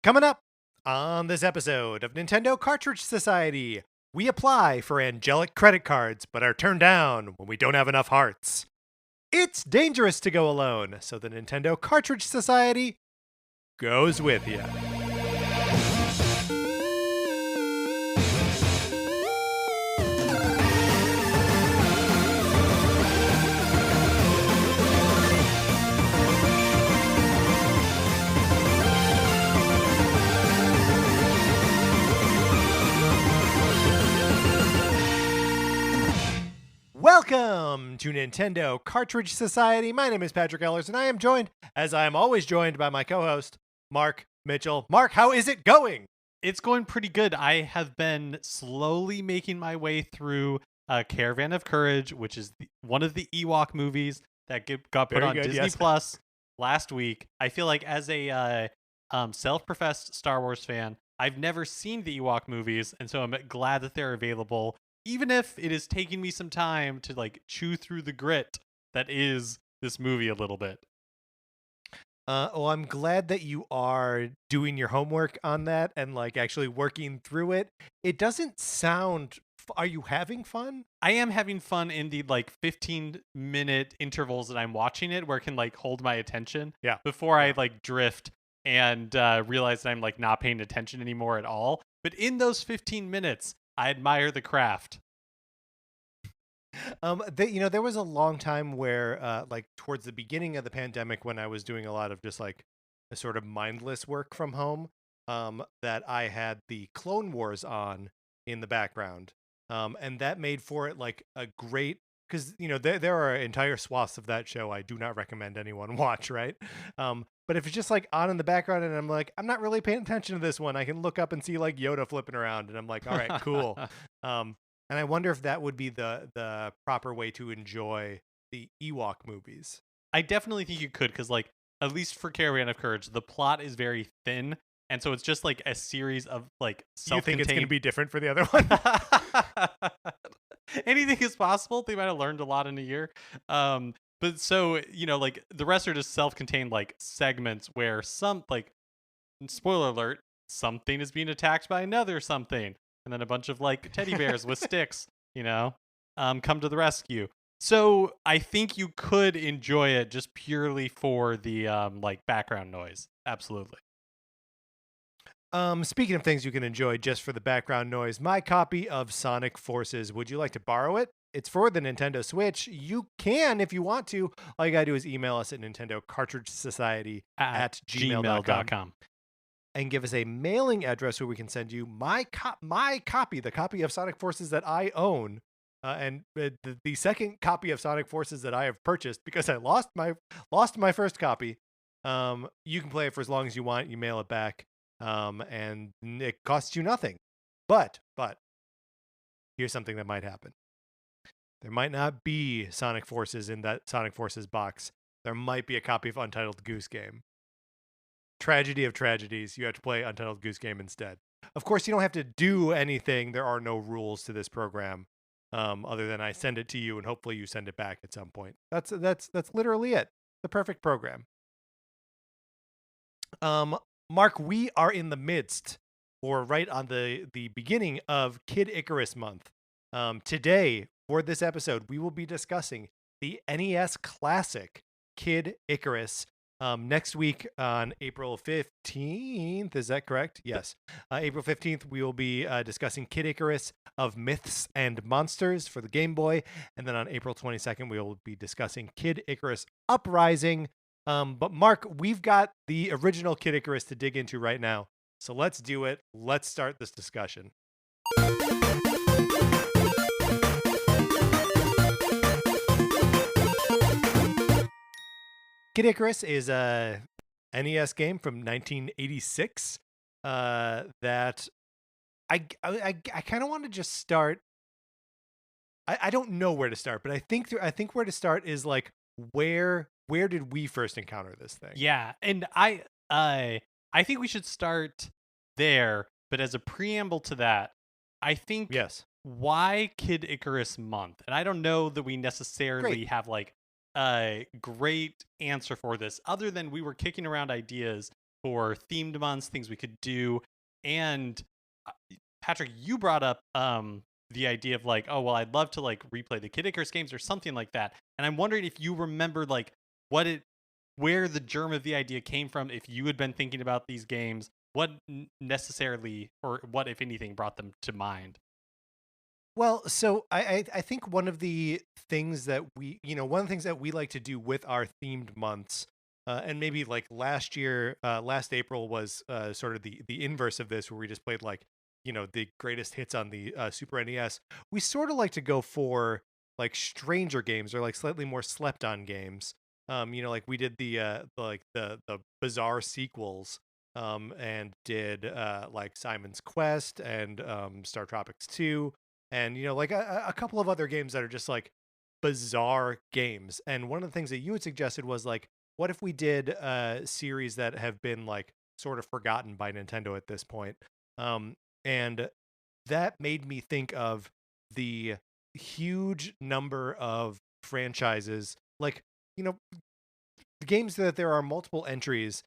Coming up on this episode of Nintendo Cartridge Society, we apply for angelic credit cards but are turned down when we don't have enough hearts. It's dangerous to go alone, so the Nintendo Cartridge Society goes with you. Welcome to Nintendo Cartridge Society. My name is Patrick Ellers, and I am joined, as I am always joined, by my co-host, Mark Mitchell. Mark, how is it going? It's going pretty good. I have been slowly making my way through Caravan of Courage, which is one of the Ewok movies that got put Very on good, Disney yes. Plus last week. I feel like as a self-professed Star Wars fan, I've never seen the Ewok movies, and so I'm glad that they're available, even if it is taking me some time to like chew through the grit that is this movie a little bit. Well, I'm glad that you are doing your homework on that and like actually working through it. It doesn't sound. Are you having fun? I am having fun in the like 15-minute intervals that I'm watching it where it can like hold my attention. Yeah. Before I Yeah. like drift and realize that I'm like not paying attention anymore at all. But in those 15 minutes, I admire the craft. There was a long time where, like, towards the beginning of the pandemic, when I was doing a lot of just like a sort of mindless work from home, that I had the Clone Wars on in the background, and that made for it like a great because there are entire swaths of that show I do not recommend anyone watch, right? But if it's just like on in the background and I'm like, I'm not really paying attention to this one, I can look up and see like Yoda flipping around, and I'm like, all right, cool. And I wonder if that would be the proper way to enjoy the Ewok movies. I definitely think you could because like at least for Caravan of Courage, the plot is very thin. And so it's just like a series of like You self-contained. think it's going to be different for the other one? Anything is possible. They might have learned a lot in a year. But so, like the rest are just self-contained like segments where some like spoiler alert, something is being attacked by another something. And then a bunch of like teddy bears with sticks, come to the rescue. So I think you could enjoy it just purely for the like background noise. Absolutely. Speaking of things you can enjoy just for the background noise, my copy of Sonic Forces, would you like to borrow it? It's for the Nintendo Switch. You can if you want to. All you gotta do is email us at Nintendo Cartridge Society at gmail.com. And give us a mailing address where we can send you my copy, the copy of Sonic Forces that I own, and the second copy of Sonic Forces that I have purchased because I lost my first copy. You can play it for as long as you want. You mail it back, and it costs you nothing. But here's something that might happen. There might not be Sonic Forces in that Sonic Forces box. There might be a copy of Untitled Goose Game. Tragedy of tragedies, you have to play Untitled Goose Game instead. Of course, you don't have to do anything. There are no rules to this program, other than I send it to you and hopefully you send it back at some point. That's literally it. The perfect program. Mark, we are in the midst, or right on the beginning of Kid Icarus Month. Today, for this episode, we will be discussing the NES classic Kid Icarus. Next week on April 15th, is that correct? Yes. April 15th, we will be discussing Kid Icarus of Myths and Monsters for the Game Boy. And then on April 22nd, we will be discussing Kid Icarus Uprising. But Mark, we've got the original Kid Icarus to dig into right now. So let's do it. Let's start this discussion. Kid Icarus is a NES game from 1986 that I kind of want to just start. I don't know where to start, but I think where to start is like where did we first encounter this thing? Yeah, and I think we should start there, but as a preamble to that, I think Yes. why Kid Icarus Month? And I don't know that we necessarily have like a great answer for this other than we were kicking around ideas for themed months, things we could do. And uh, Patrick, you brought up the idea of like, oh well, I'd love to like replay the Kid Icarus games or something like that. And I'm wondering if you remember like what it where the germ of the idea came from, if you had been thinking about these games, what necessarily or what if anything brought them to mind. Well, so I think one of the things that one of the things that we like to do with our themed months, and maybe like last year, last April was sort of the inverse of this, where we just played like the greatest hits on the Super NES. We sort of like to go for like stranger games or like slightly more slept on games. Like we did the bizarre sequels. And did like Simon's Quest and Star Tropics 2 and like a couple of other games that are just like bizarre games. And one of the things that you had suggested was like, what if we did a series that have been like sort of forgotten by Nintendo at this point? And that made me think of the huge number of franchises, like you know the games that there are multiple entries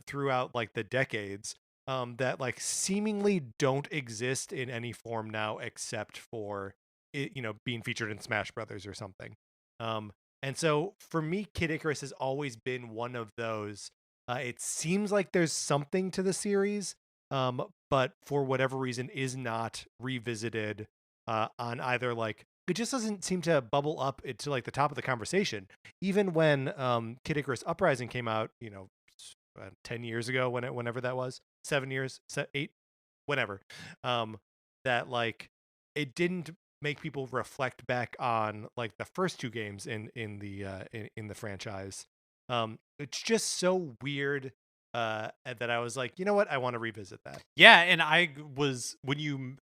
throughout like the decades that like seemingly don't exist in any form now except for it, being featured in Smash Brothers or something. Um, and so for me, Kid Icarus has always been one of those. It seems like there's something to the series, but for whatever reason is not revisited on either like it just doesn't seem to bubble up to like the top of the conversation even when Kid Icarus Uprising came out, 10 years ago, whenever that was, 7 years, 8, whenever, that like it didn't make people reflect back on like the first two games in the franchise. It's just so weird that I was like, you know what, I want to revisit that. Yeah, and was when you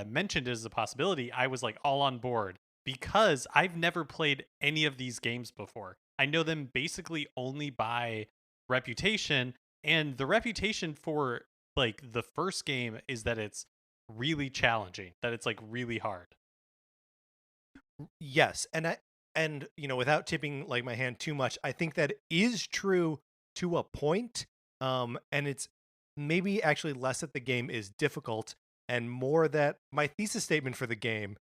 mentioned it as a possibility, I was like all on board because I've never played any of these games before. I know them basically only by reputation, and the reputation for like the first game is that it's really challenging, that it's like really hard. Yes, and without tipping like my hand too much, I think that is true to a point. And it's maybe actually less that the game is difficult and more that my thesis statement for the game,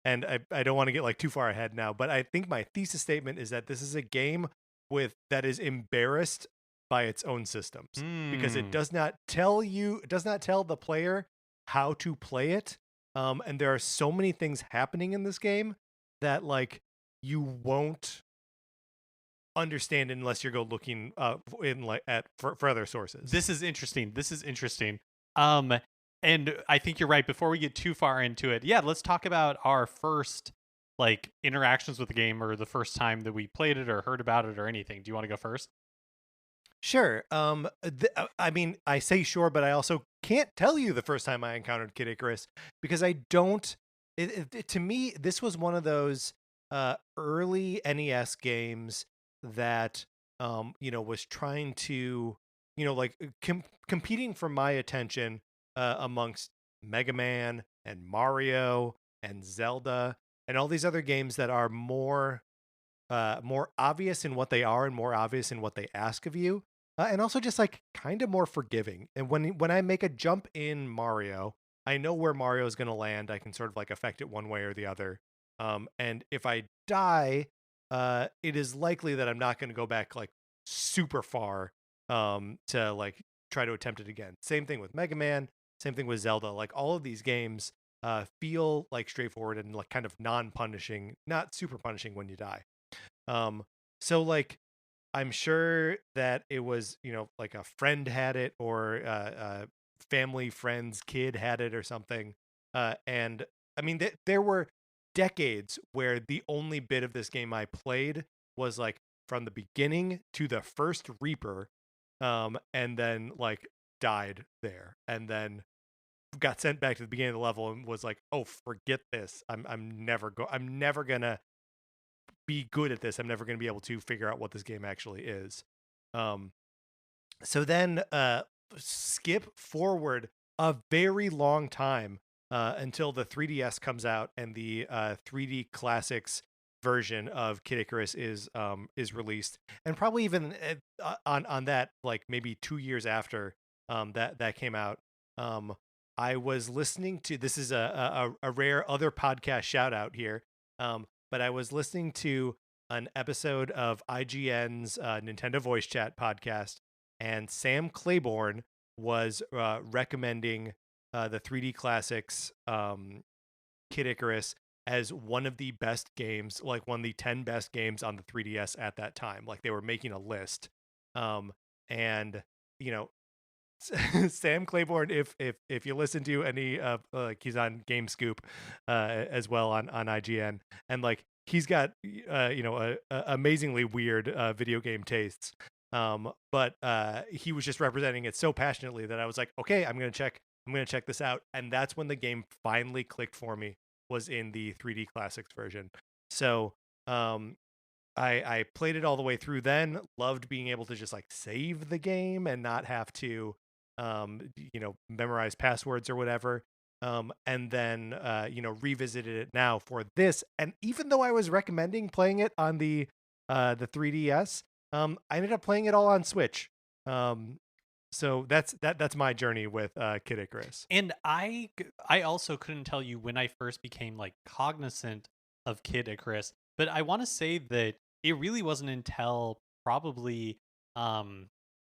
and I don't want to get like too far ahead now, but I think my thesis statement is that this is a game with that is embarrassed by its own systems because Hmm. it does not tell the player how to play it. And there are so many things happening in this game that like you won't understand unless you go looking in like at for other sources. This is interesting. This is interesting. Um, and I think you're right. Before we get too far into it, yeah, let's talk about our first like interactions with the game or the first time that we played it or heard about it or anything. Do you want to go first? Sure. I mean, I say sure, but I also can't tell you the first time I encountered Kid Icarus because I don't. To me, this was one of those early NES games that was trying to like competing for my attention amongst Mega Man and Mario and Zelda and all these other games that are more obvious in what they are and more obvious in what they ask of you, and also just like kind of more forgiving. And when I make a jump in Mario, I know where Mario is going to land. I can sort of like affect it one way or the other. And if I die, it is likely that I'm not going to go back like super far to like try to attempt it again. Same thing with Mega Man. Same thing with Zelda. Like all of these games feel like straightforward and like kind of non-punishing, not super punishing when you die. Um, so like I'm sure that it was, like a friend had it or family friend's kid had it or something. And I mean, there were decades where the only bit of this game I played was like from the beginning to the first Reaper, and then like died there, and then got sent back to the beginning of the level and was like, oh, forget this. I'm never gonna be good at this. I'm never going to be able to figure out what this game actually is. Um, so then skip forward a very long time until the 3DS comes out and the 3D Classics version of Kid Icarus is released, and probably even on that, like maybe 2 years after that came out. Um, I was listening to, this is a rare other podcast shout out here, but I was listening to an episode of IGN's Nintendo Voice Chat podcast, and Sam Claiborne was recommending the 3D Classics Kid Icarus as one of the best games, like one of the 10 best games on the 3DS at that time. Like they were making a list. And you know, Sam Claiborne, if you listen to any of like he's on Game Scoop as well on IGN, and like he's got amazingly weird video game tastes. But he was just representing it so passionately that I was like, okay, I'm gonna check this out, and that's when the game finally clicked for me, was in the 3D Classics version. So I played it all the way through. Then loved being able to just like save the game and not have to memorize passwords or whatever. And then revisited it now for this. And even though I was recommending playing it on the 3DS, I ended up playing it all on Switch. So that's my journey with Kid Icarus. And I also couldn't tell you when I first became like cognizant of Kid Icarus, but I want to say that it really wasn't until probably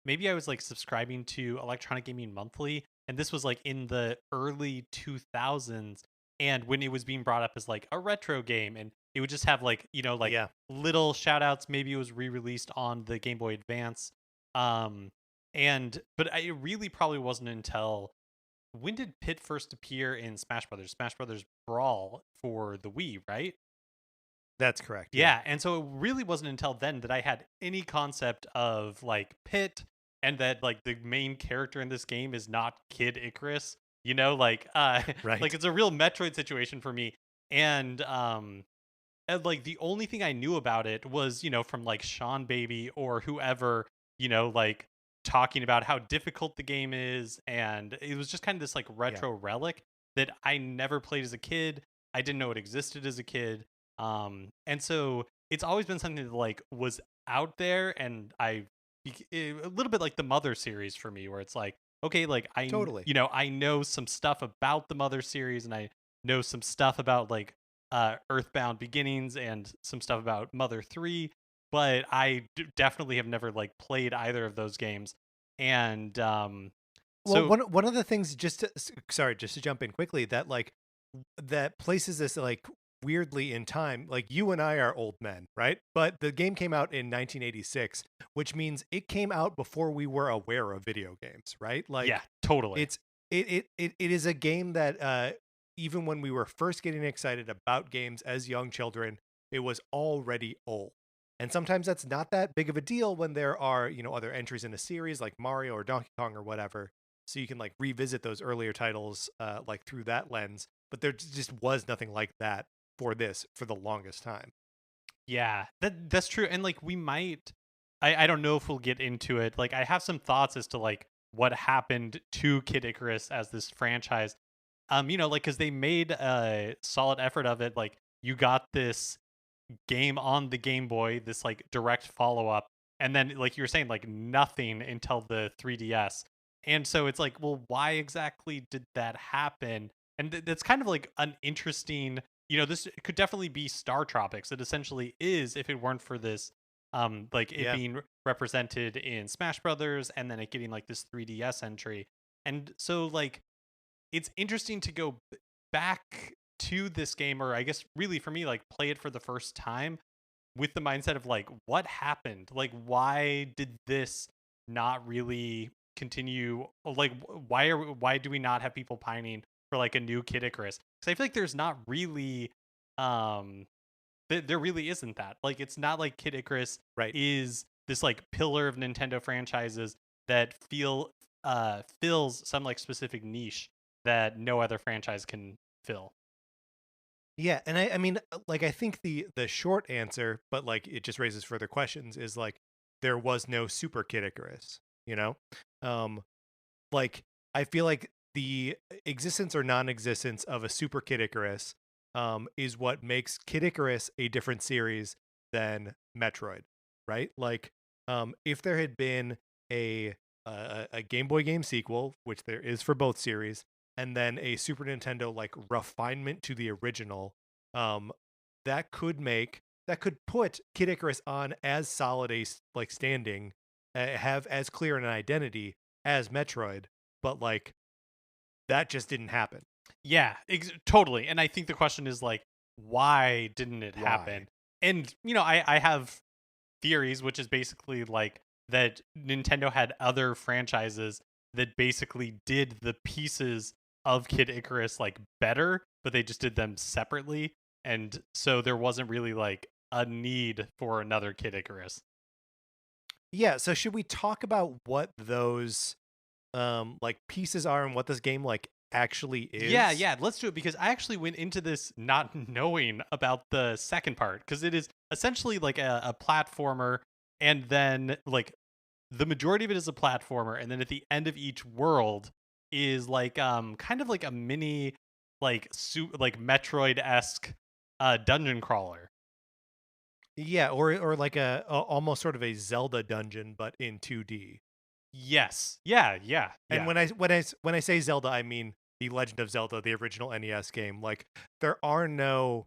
maybe I was like subscribing to Electronic Gaming Monthly, and this was like in the early 2000s, and when it was being brought up as like a retro game, and it would just have like Yeah, little shout outs. Maybe it was re-released on the Game Boy Advance. But it really probably wasn't until, when did Pit first appear in Smash Brothers? Smash Brothers Brawl for the Wii, right? that's correct. Yeah, and so it really wasn't until then that I had any concept of like Pit, and that like the main character in this game is not Kid Icarus. Right. Like it's a real Metroid situation for me. And like the only thing I knew about it was, from like Sean Baby or whoever, like talking about how difficult the game is. And it was just kind of this like Yeah, retro relic that I never played as a kid. I didn't know it existed as a kid. And so it's always been something that like was out there, and a little bit like the Mother series for me, where it's like, okay, like totally. I know some stuff about the Mother series, and I know some stuff about like Earthbound Beginnings and some stuff about Mother 3, but definitely have never like played either of those games. And Well, so one of the things, just to jump in quickly, that like that places this like weirdly in time. Like you and I are old men, right? But the game came out in 1986, which means it came out before we were aware of video games, right? yeah, Like totally. it is a game that even when we were first getting excited about games as young children, it was already old. And sometimes that's not that big of a deal when there are, other entries in a series like Mario or Donkey Kong or whatever. So you can like revisit those earlier titles like through that lens. But there just was nothing like that for this for the longest time. Yeah, that's true. And like we might, I don't know if we'll get into it. Like I have some thoughts as to like what happened to Kid Icarus as this franchise. Like because they made a solid effort of it. Like you got this game on the Game Boy, this like direct follow up, and then like you were saying, like nothing until the 3DS. And so it's like, well, why exactly did that happen? And that's kind of like an interesting, this could definitely be Star Tropics. It essentially is, if it weren't for this, like it Yeah. being represented in Smash Brothers, and then it getting like this 3DS entry. And so like it's interesting to go back to this game, or I guess really for me, like play it for the first time with the mindset of like, what happened? Like, why did this not really continue? Like, why do we not have people pining for like a new Kid Icarus? Because I feel like there's not really, um, there really isn't that. Like, it's not like Kid Icarus Right. is this like pillar of Nintendo franchises that fills some like specific niche that no other franchise can fill. Yeah, and I mean, like I think the short answer, but like it just raises further questions, is like there was no Super Kid Icarus, you know? Um like I feel like the existence or non-existence of a Super Kid Icarus is what makes Kid Icarus a different series than Metroid, right? Like, if there had been a a Game Boy game sequel, which there is for both series, and then a Super Nintendo like refinement to the original, um, that could make that could put Kid Icarus on as solid a like standing, have as clear an identity as Metroid, but like that just didn't happen. Yeah, totally. And I think the question is like, why didn't it Why? happen? And I have theories, which is basically like that Nintendo had other franchises that basically did the pieces of Kid Icarus like better, but they just did them separately. And so there wasn't really like a need for another Kid Icarus. Yeah, so should we talk about what those like pieces are and what this game like actually Yeah, is? yeah, let's do it because I actually went into this not knowing about the second part because it is essentially like a platformer, and then like the majority of it is a platformer, and then at the end of each world is like kind of like a mini like like Metroid esque dungeon crawler. Yeah, or like a almost sort of a Zelda dungeon but in 2D. Yes, yeah, yeah, And yeah. when I say Zelda, I mean The Legend of Zelda, the original NES game. Like there are no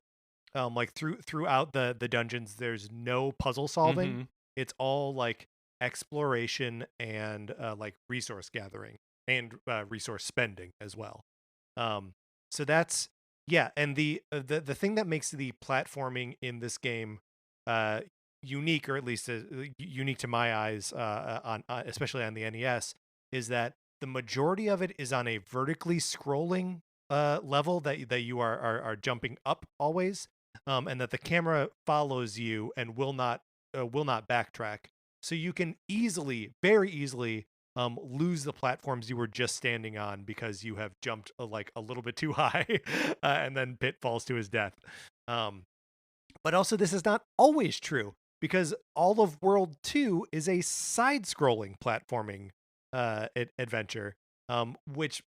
like throughout the dungeons there's no puzzle solving. Mm-hmm. It's all like exploration and like resource gathering and resource spending as well. Um so that's yeah, and the thing that makes the platforming in this game uh unique, or at least unique to my eyes, on especially on the NES, is that the majority of it is on a vertically scrolling level that you are jumping up always, and that the camera follows you and will not backtrack. So you can easily, very easily, lose the platforms you were just standing on because you have jumped like a little bit too high, and then Pit falls to his death. Um, but also, this is not always true because all of World 2 is a side scrolling platforming adventure, which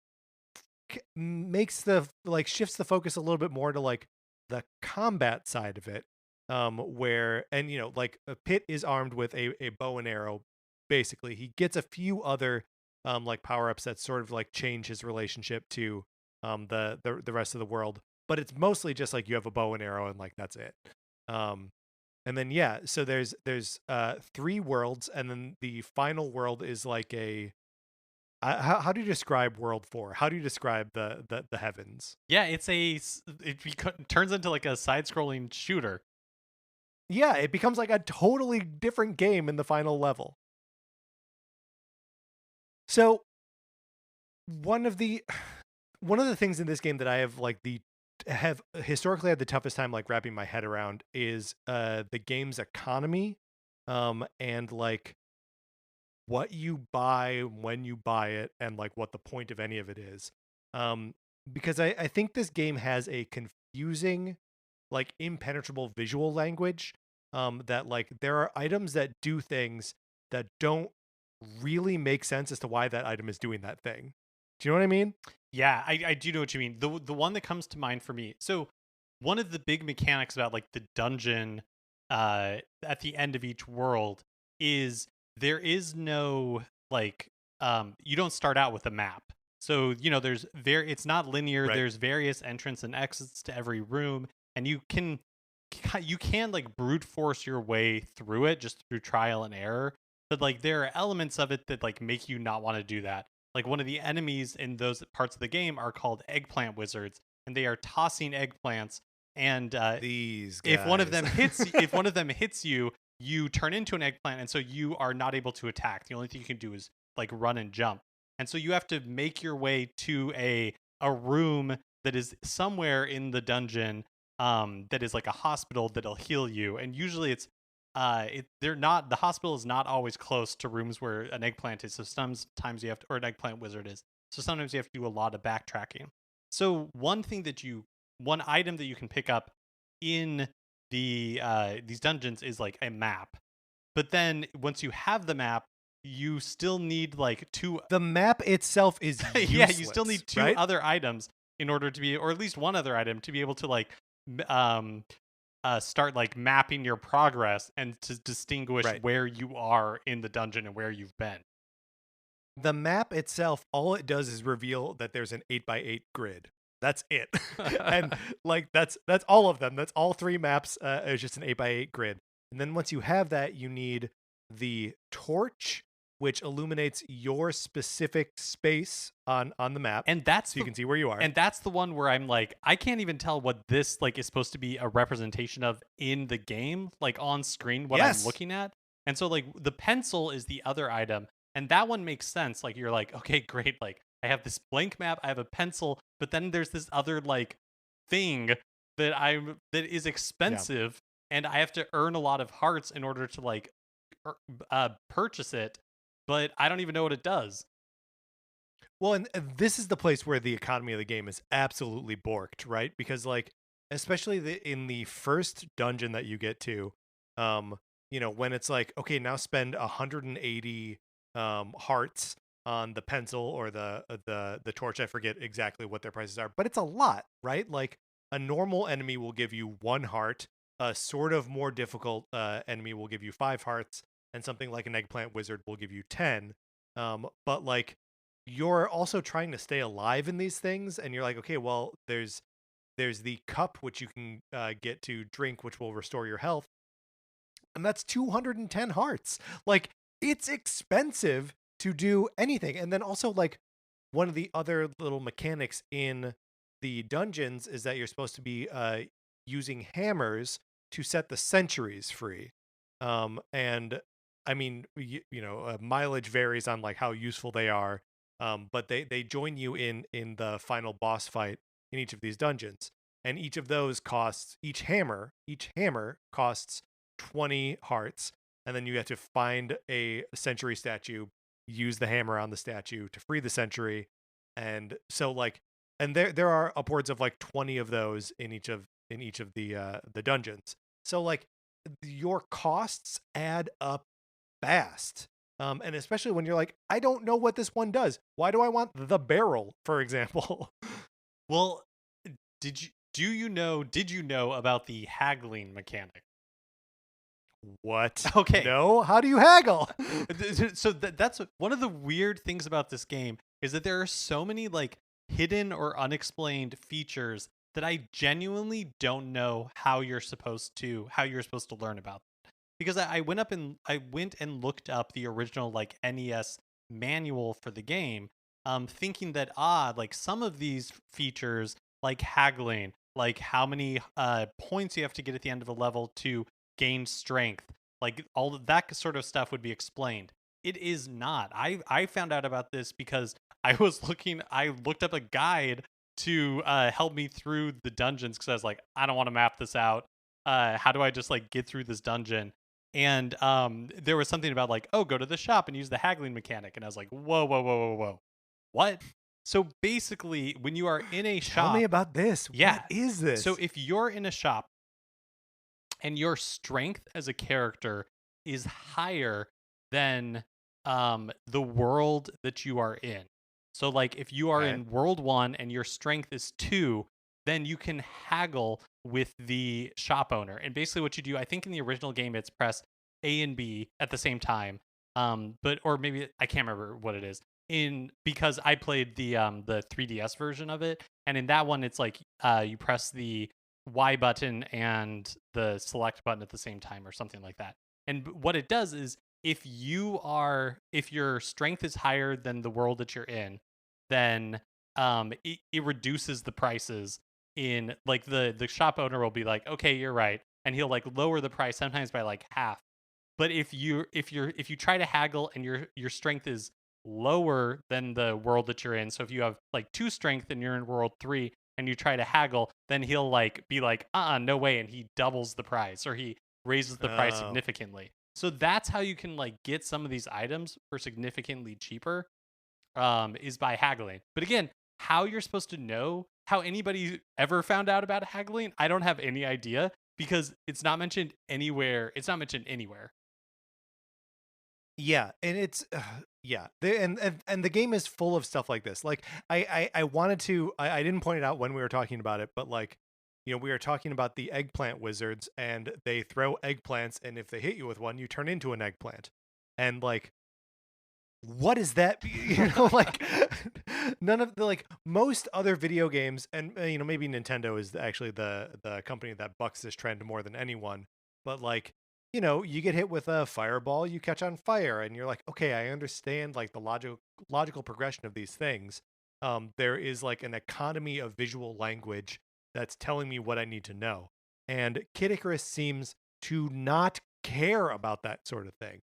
makes the like shifts the focus a little bit more to like the combat side of it, where and like Pit is armed with a bow and arrow. Basically he gets a few other like power-ups that sort of like change his relationship to the rest of the world, but it's mostly just like you have a bow and arrow and like that's it. um and then yeah, so there's three worlds, and then the final world is like a how do you describe World 4? How do you describe the heavens? Yeah, turns into like a side scrolling shooter. Yeah, it becomes like a totally different game in the final level. So one of the one of the things in this game that I have like the have historically had the toughest time like wrapping my head around is the game's economy, and like what you buy when you buy it and like what the point of any of it is. Um because I think this game has a confusing, like impenetrable visual language, that like there are items that do things that don't really make sense as to why that item is doing that thing. Do you know what I mean? Yeah, I do know what you mean. The one that comes to mind for me. So one of the big mechanics about like the dungeon at the end of each world is there is no like you don't start out with a map. So, there's it's not linear. Right. There's various entrance and exits to every room, and you can like brute force your way through it just through trial and error. But like there are elements of it that like make you not want to do that. Like one of the enemies in those parts of the game are called eggplant wizards, and they are tossing eggplants. And These if one of guys. them hits, if one of them hits you, you turn into an eggplant, and so you are not able to attack. The only thing you can do is like run and jump. And so you have to make your way to a room that is somewhere in the dungeon, that is like a hospital that'll heal you. And usually it's they're not the hospital is not always close to rooms where an eggplant is. So sometimes you have to, or an eggplant wizard is. So sometimes you have to do a lot of backtracking. So one item that you can pick up in these dungeons is like a map. But then once you have the map, you still need like two. The map itself is Yeah, you still useless, need two right? other items in order to be, or at least one other item to be able to like start like mapping your progress and to distinguish Right. where you are in the dungeon and where you've been. The map itself, all it does is reveal that there's an 8x8 grid. That's it. And like that's all of them. That's all three maps. It's just an 8x8 grid. And then once you have that, you need the torch, which illuminates your specific space on the map, and that's so you the can see where you are. and that's the one where I'm like, I can't even tell what this like is supposed to be a representation of in the game, like on screen, what I'm Yes. looking at. And so like the pencil is the other item, and that one makes sense. Like you're like, okay, great. Like I have this blank map, I have a pencil, but then there's this other like thing that is Yeah. expensive, and I have to earn a lot of hearts in order to like purchase it, but I don't even know what it does. Well, and this is the place where the economy of the game is absolutely borked, right? Because like, especially in the first dungeon that you get to, um, when it's like, okay, now spend 180 hearts on the pencil or the torch. I forget exactly what their prices are, but it's a lot, right? Like a normal enemy will give you 1 heart, a sort of more difficult enemy will give you 5 hearts, and something like an eggplant wizard will give you 10. But like you're also trying to stay alive in these things, and you're like, okay, well, there's the cup which you can get to drink, which will restore your health, and that's 210 hearts. Like, it's expensive to do anything. And then also, like, one of the other little mechanics in the dungeons is that you're supposed to be using hammers to set the sentries free. And I mean, mileage varies on like how useful they are. But they join you in the final boss fight in each of these dungeons, and each hammer costs 20 hearts, and then you have to find a century statue, use the hammer on the statue to free the century. And so like, and there are upwards of like 20 of those in each of the dungeons. So like your costs add up fast. And especially when you're like, I don't know what this one does. Why do I want the barrel, for example? Well, did you know about the haggling mechanic? What? Okay. No? How do you haggle? So that's one of the weird things about this game is that there are so many like hidden or unexplained features that I genuinely don't know how you're supposed to learn about. Because I went and looked up the original like NES manual for the game, thinking that like some of these features like haggling, like how many points you have to get at the end of a level to gain strength, like all of that sort of stuff would be explained. It is not. I found out about this because I looked up a guide to help me through the dungeons because I was like, I don't want to map this out. How do I just like get through this dungeon? And there was something about like, oh, go to the shop and use the haggling mechanic, and I was like, whoa, whoa, whoa, whoa, whoa, what? So basically, when you are in a Tell me shop, about this. What yeah. is So this? if you're in a shop and your strength as a character is higher than the world that you are in. So like if you are Okay. in world 1 and your strength is 2, then you can haggle with the shop owner. And basically what you do, I think in the original game it's press A and B at the same time. But or maybe I can't remember what it is. In because I played the 3DS version of it, and in that one it's like you press the Y button and the select button at the same time or something like that. And what it does is if your strength is higher than the world that you're in, then it reduces the prices in like the shop owner will be like, okay, you're right, and he'll like lower the price sometimes by like half. But if you try to haggle and your strength is lower than the world that you're in, so if you have like 2 strength and you're in world 3 and you try to haggle, then he'll like be like, no way, and he doubles the price or he raises the price Oh. significantly. So that's how you can like get some of these items for significantly cheaper, is by haggling. But again, how you're supposed to know how anybody ever found out about haggling, I don't have any idea because it's not mentioned anywhere. It's not mentioned anywhere. Yeah, and it's yeah, and the game is full of stuff like this. Like I wanted to, I didn't point it out when we were talking about it, but like we are talking about the eggplant wizards, and they throw eggplants, and if they hit you with one, you turn into an eggplant. And like, what is that? Like none of the like most other video games, and maybe Nintendo is actually the company that bucks this trend more than anyone. But like, you get hit with a fireball, you catch on fire, and you're like, okay, I understand like the logical progression of these things. There is like an economy of visual language that's telling me what I need to know. And Kid Icarus seems to not care about that sort of thing.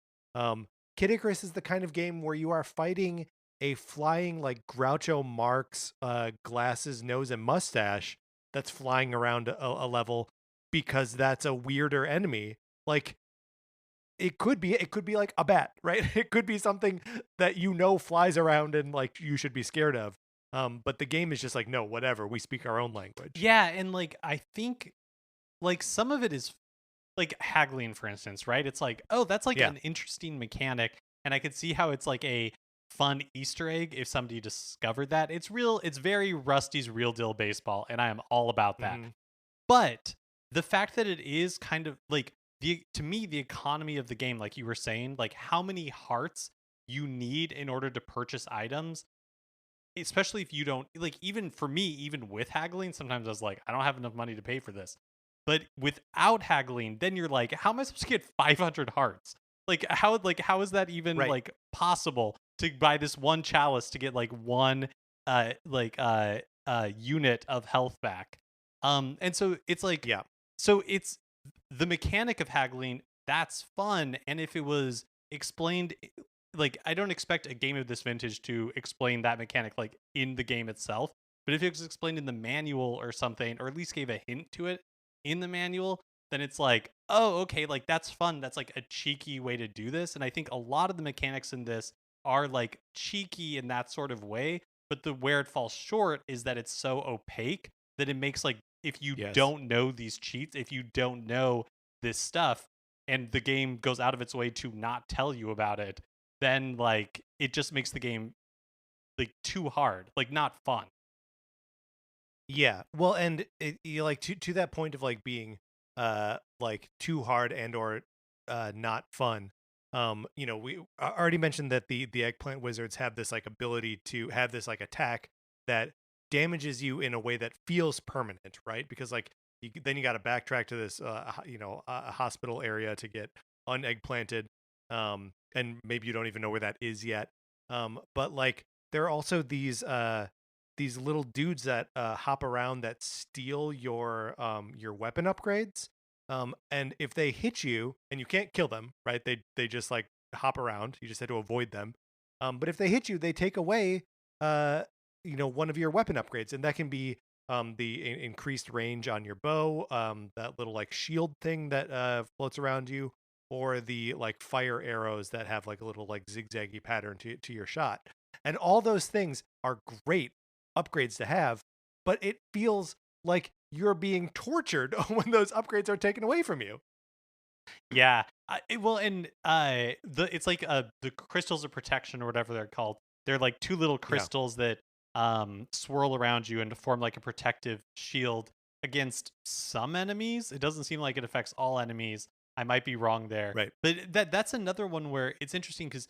Kid Icarus is the kind of game where you are fighting a flying like Groucho Marx glasses, nose, and mustache that's flying around a level because that's a weirder enemy. Like it could be like a bat, right? It could be something that flies around and like you should be scared of. But the game is just like, no, whatever. We speak our own language. Yeah, and like I think like some of it is like haggling, for instance, right? It's like, oh, that's like Yeah. an interesting mechanic, and I could see how it's like a fun Easter egg if somebody discovered that. It's very Rusty's Real Deal Baseball, and I am all about that. Mhm. But the fact that it is kind of like to me, the economy of the game, like you were saying, like how many hearts you need in order to purchase items, especially if you don't like, even for me, even with haggling, sometimes I was like, I don't have enough money to pay for this. But without haggling, then you're like, how am I supposed to get 500 hearts? How is that even Right. like possible to buy this one chalice to get like one unit of health back? And so it's like, Yeah. so it's the mechanic of haggling, that's fun. And if it was explained, like I don't expect a game of this vintage to explain that mechanic like in the game itself, but if it was explained in the manual or something, or at least gave a hint to it in the manual, then it's like, oh, okay, like that's fun. That's like a cheeky way to do this. And I think a lot of the mechanics in this are like cheeky in that sort of way, but the where it falls short is that it's so opaque that it makes like, if you Yes. don't know these cheats, if you don't know this stuff, and the game goes out of its way to not tell you about it, then like it just makes the game like too hard, like not fun. Yeah. Well, and you like to that point of like being like too hard and or not fun. We already mentioned that the eggplant wizards have this like ability to have this like attack that damages you in a way that feels permanent, right? Because like then you got to backtrack to this a hospital area to get uneggplanted, and maybe you don't even know where that is yet. But like there are also these little dudes that hop around that steal your weapon upgrades. And if they hit you, and you can't kill them, right? They just like hop around. You just have to avoid them. But if they hit you, they take away one of your weapon upgrades, and that can be the increased range on your bow, that little like shield thing that floats around you, or the like fire arrows that have like a little like zigzaggy pattern to your shot. And all those things are great upgrades to have, but it feels like you're being tortured when those upgrades are taken away from you. Yeah. Well, and it's like the crystals of protection or whatever they're called. They're like two little Yeah, crystals that swirl around you and to form like a protective shield against some enemies. It doesn't seem like it affects all enemies. I might be wrong there. right, But that's another one where it's interesting because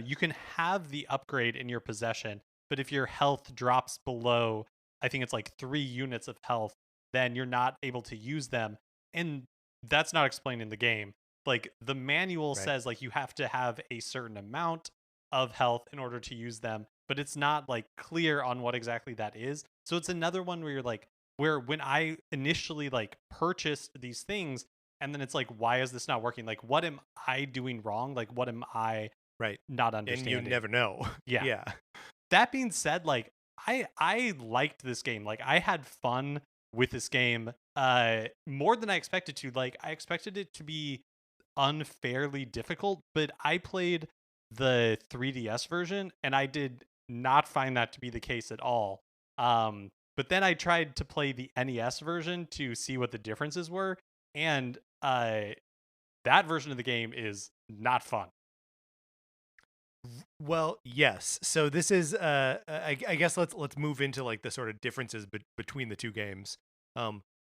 you can have the upgrade in your possession, but if your health drops below, I think it's like 3 units of health, then you're not able to use them. And that's not explained in the game. Like the manual right. says like you have to have a certain amount of health in order to use them, but it's not like clear on what exactly that is. So it's another one where you're like, where when I initially like purchased these things, and then it's like, why is this not working? Like what am I doing wrong? Like what am I Right. not And you understanding? never know. Yeah. Yeah. That being said, like I liked this game. Like I had fun with this game more than I expected to. Like I expected it to be unfairly difficult, but I played the 3DS version and I did not find that to be the case at all. But then I tried to play the NES version to see what the differences were, and that version of the game is not fun. Well, yes. So this is I guess let's move into like the sort of differences between the two games.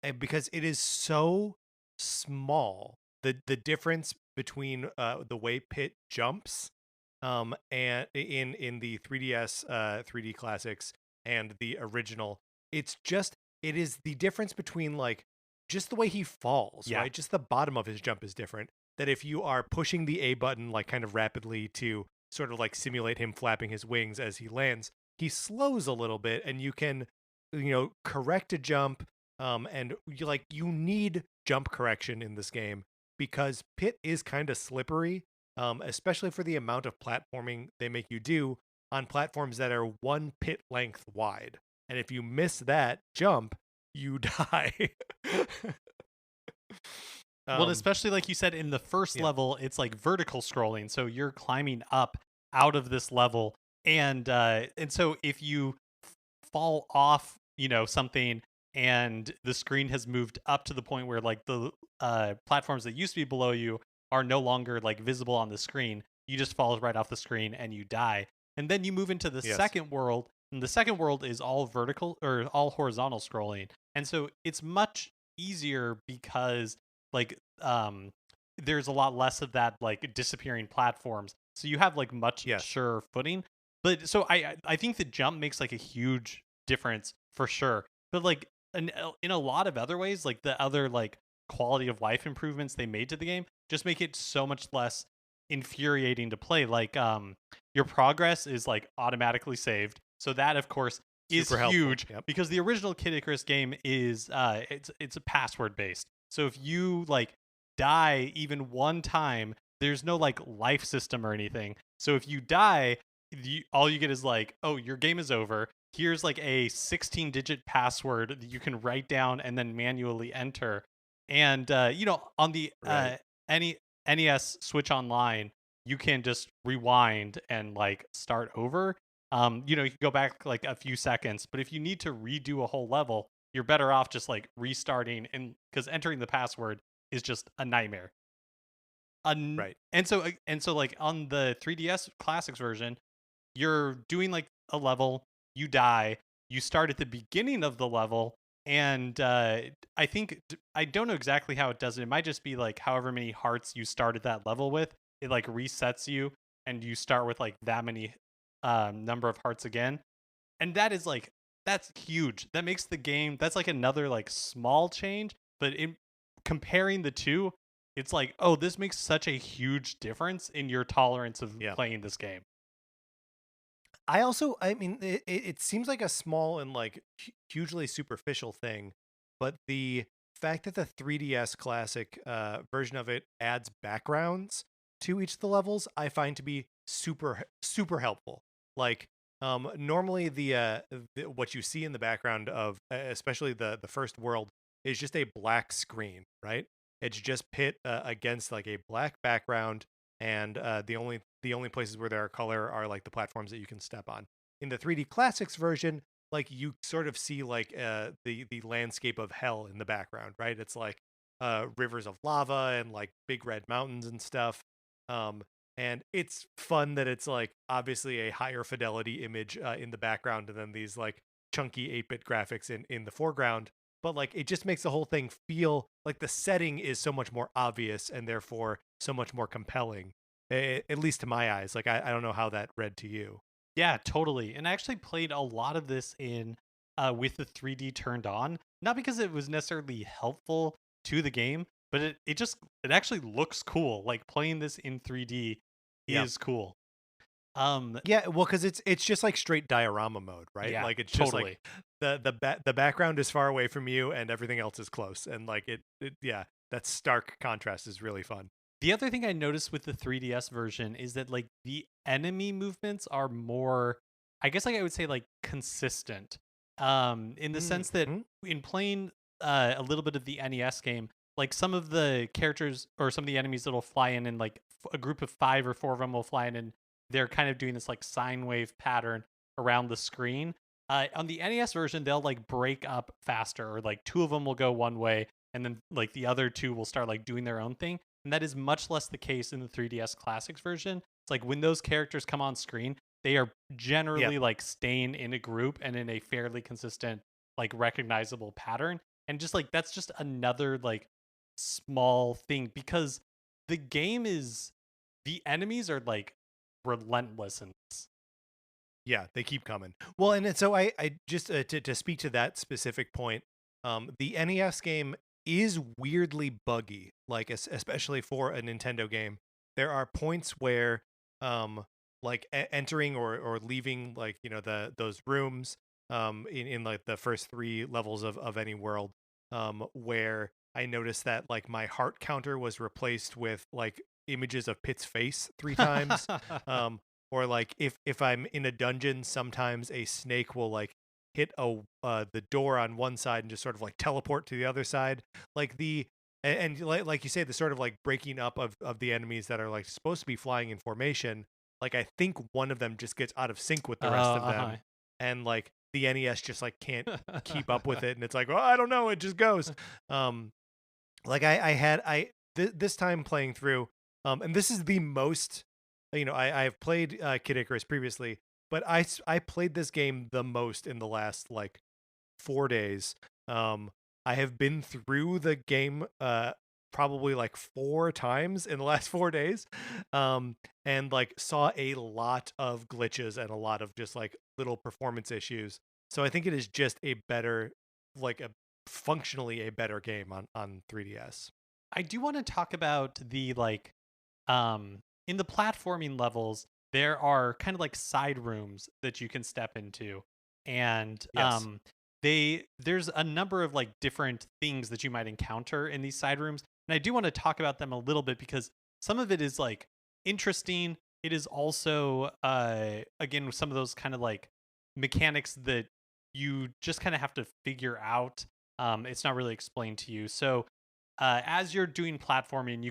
and because it is so small, the difference between the way Pit jumps, and in the 3DS 3D classics and the original, it's just it is the difference between like just the way he falls, Yeah. right? Just the bottom of his jump is different. That if you are pushing the A button like kind of rapidly to sort of like simulate him flapping his wings as he lands, he slows a little bit, and you can correct a jump, and you need jump correction in this game because Pit is kind of slippery, especially for the amount of platforming they make you do on platforms that are 1 pit length wide. And if you miss that jump, you die. Well, and um, especially like you said in the first yeah. level, it's like vertical scrolling, so you're climbing up out of this level, and so if you fall off, something, and the screen has moved up to the point where like the platforms that used to be below you are no longer like visible on the screen, you just fall right off the screen and you die. And then you move into the Yes. second world, and the second world is all vertical or all horizontal scrolling, and so it's much easier because like there's a lot less of that like disappearing platforms, so you have like much Yes. surer footing. But so I think the jump makes like a huge difference for sure. But like in a lot of other ways, like the other like quality of life improvements they made to the game just make it so much less infuriating to play. Like your progress is like automatically saved. So that of course is Super helpful. huge Yep. because the original Kid Icarus game is it's a password based. So if you like die even one time, there's no like life system or anything. So if you die, all you get is like, oh, your game is over. Here's like a 16-digit password that you can write down and then manually enter. And on the Right. NES Switch Online, you can just rewind and like start over. You can go back like a few seconds, but if you need to redo a whole level, you're better off just like restarting, and because entering the password is just a nightmare. Right. And so like on the 3DS Classics version, you're doing like a level, you die, you start at the beginning of the level, and I think I don't know exactly how it does it. It might just be like however many hearts you started that level with, it like resets you, and you start with like that many number of hearts again. And that is like that's huge. That makes the game, that's like another like small change, but in comparing the two, it's like, oh, this makes such a huge difference in your tolerance of Yeah. playing this game. I mean, it seems like a small and like hugely superficial thing, but the fact that the 3DS classic version of it adds backgrounds to each of the levels, I find to be super helpful. Like, normally what you see in the background of especially the first world is just a black screen, right? It's just Pit against like a black background, and the only places where there are color are like the platforms that you can step on. In the 3D Classics version, like you sort of see like the landscape of hell in the background, right? It's like rivers of lava and like big red mountains and stuff. Um, and it's fun that it's like obviously a higher fidelity image in the background, and then these like chunky 8-bit graphics in the foreground. But like it just makes the whole thing feel like the setting is so much more obvious and therefore so much more compelling, at least to my eyes. Like I don't know how that read to you. Yeah, totally. And I actually played a lot of this in with the 3D turned on, not because it was necessarily helpful to the game, but it actually looks cool. Like playing this in 3D Yeah. is cool. Um Yeah, well, because it's just like straight diorama mode, right? yeah, Like it's just like totally. the background is far away from you, and everything else is close, and like yeah, that stark contrast is really fun. The other thing I noticed with the 3DS version is that like the enemy movements are more, I guess like I would say like consistent. In the sense that Mm-hmm. in playing a little bit of the NES game, like some of the characters or some of the enemies that'll fly in, and like a group of 5 or 4 of them will fly in, and they're kind of doing this like sine wave pattern around the screen. On the NES version, they'll like break up faster, or like 2 of them will go one way, and then like the other 2 will start like doing their own thing, and that is much less the case in the 3DS Classics version. It's like when those characters come on screen, they are Yeah. generally like staying in a group and in a fairly consistent, like recognizable pattern. And just like that's just another like small thing because the game is the enemies are like relentless in this. Yeah, they keep coming. Well, and so I just to speak to that specific point, the NES game is weirdly buggy, like especially for a Nintendo game. There are points where, like entering or leaving, like those rooms, in like the first three levels of any world, where I noticed that like my heart counter was replaced with like images of Pit's face three times. Um, or like if I'm in a dungeon, sometimes a snake will like hit the door on one side and just sort of like teleport to the other side. Like and like you say, the sort of like breaking up of the enemies that are like supposed to be flying in formation. Like I think one of them just gets out of sync with the rest of Uh-huh. them, and like the NES just like can't keep up with it, and it's like, well, I don't know, it just goes. Like I had this time playing through, and this is the most, I've played Kid Icarus previously, but I played this game the most in the last like 4 days. I have been through the game probably like 4 times in the last 4 days, and like saw a lot of glitches and a lot of just like little performance issues. So I think it is just a better, like a functionally a better game on 3DS. I do want to talk about the like in the platforming levels there are kind of like side rooms that you can step into and Yes. there's a number of like different things that you might encounter in these side rooms and I do want to talk about them a little bit because some of it is like interesting. It is also again with some of those kind of like mechanics that you just kind of have to figure out. It's not really explained to you. So as you're doing platforming,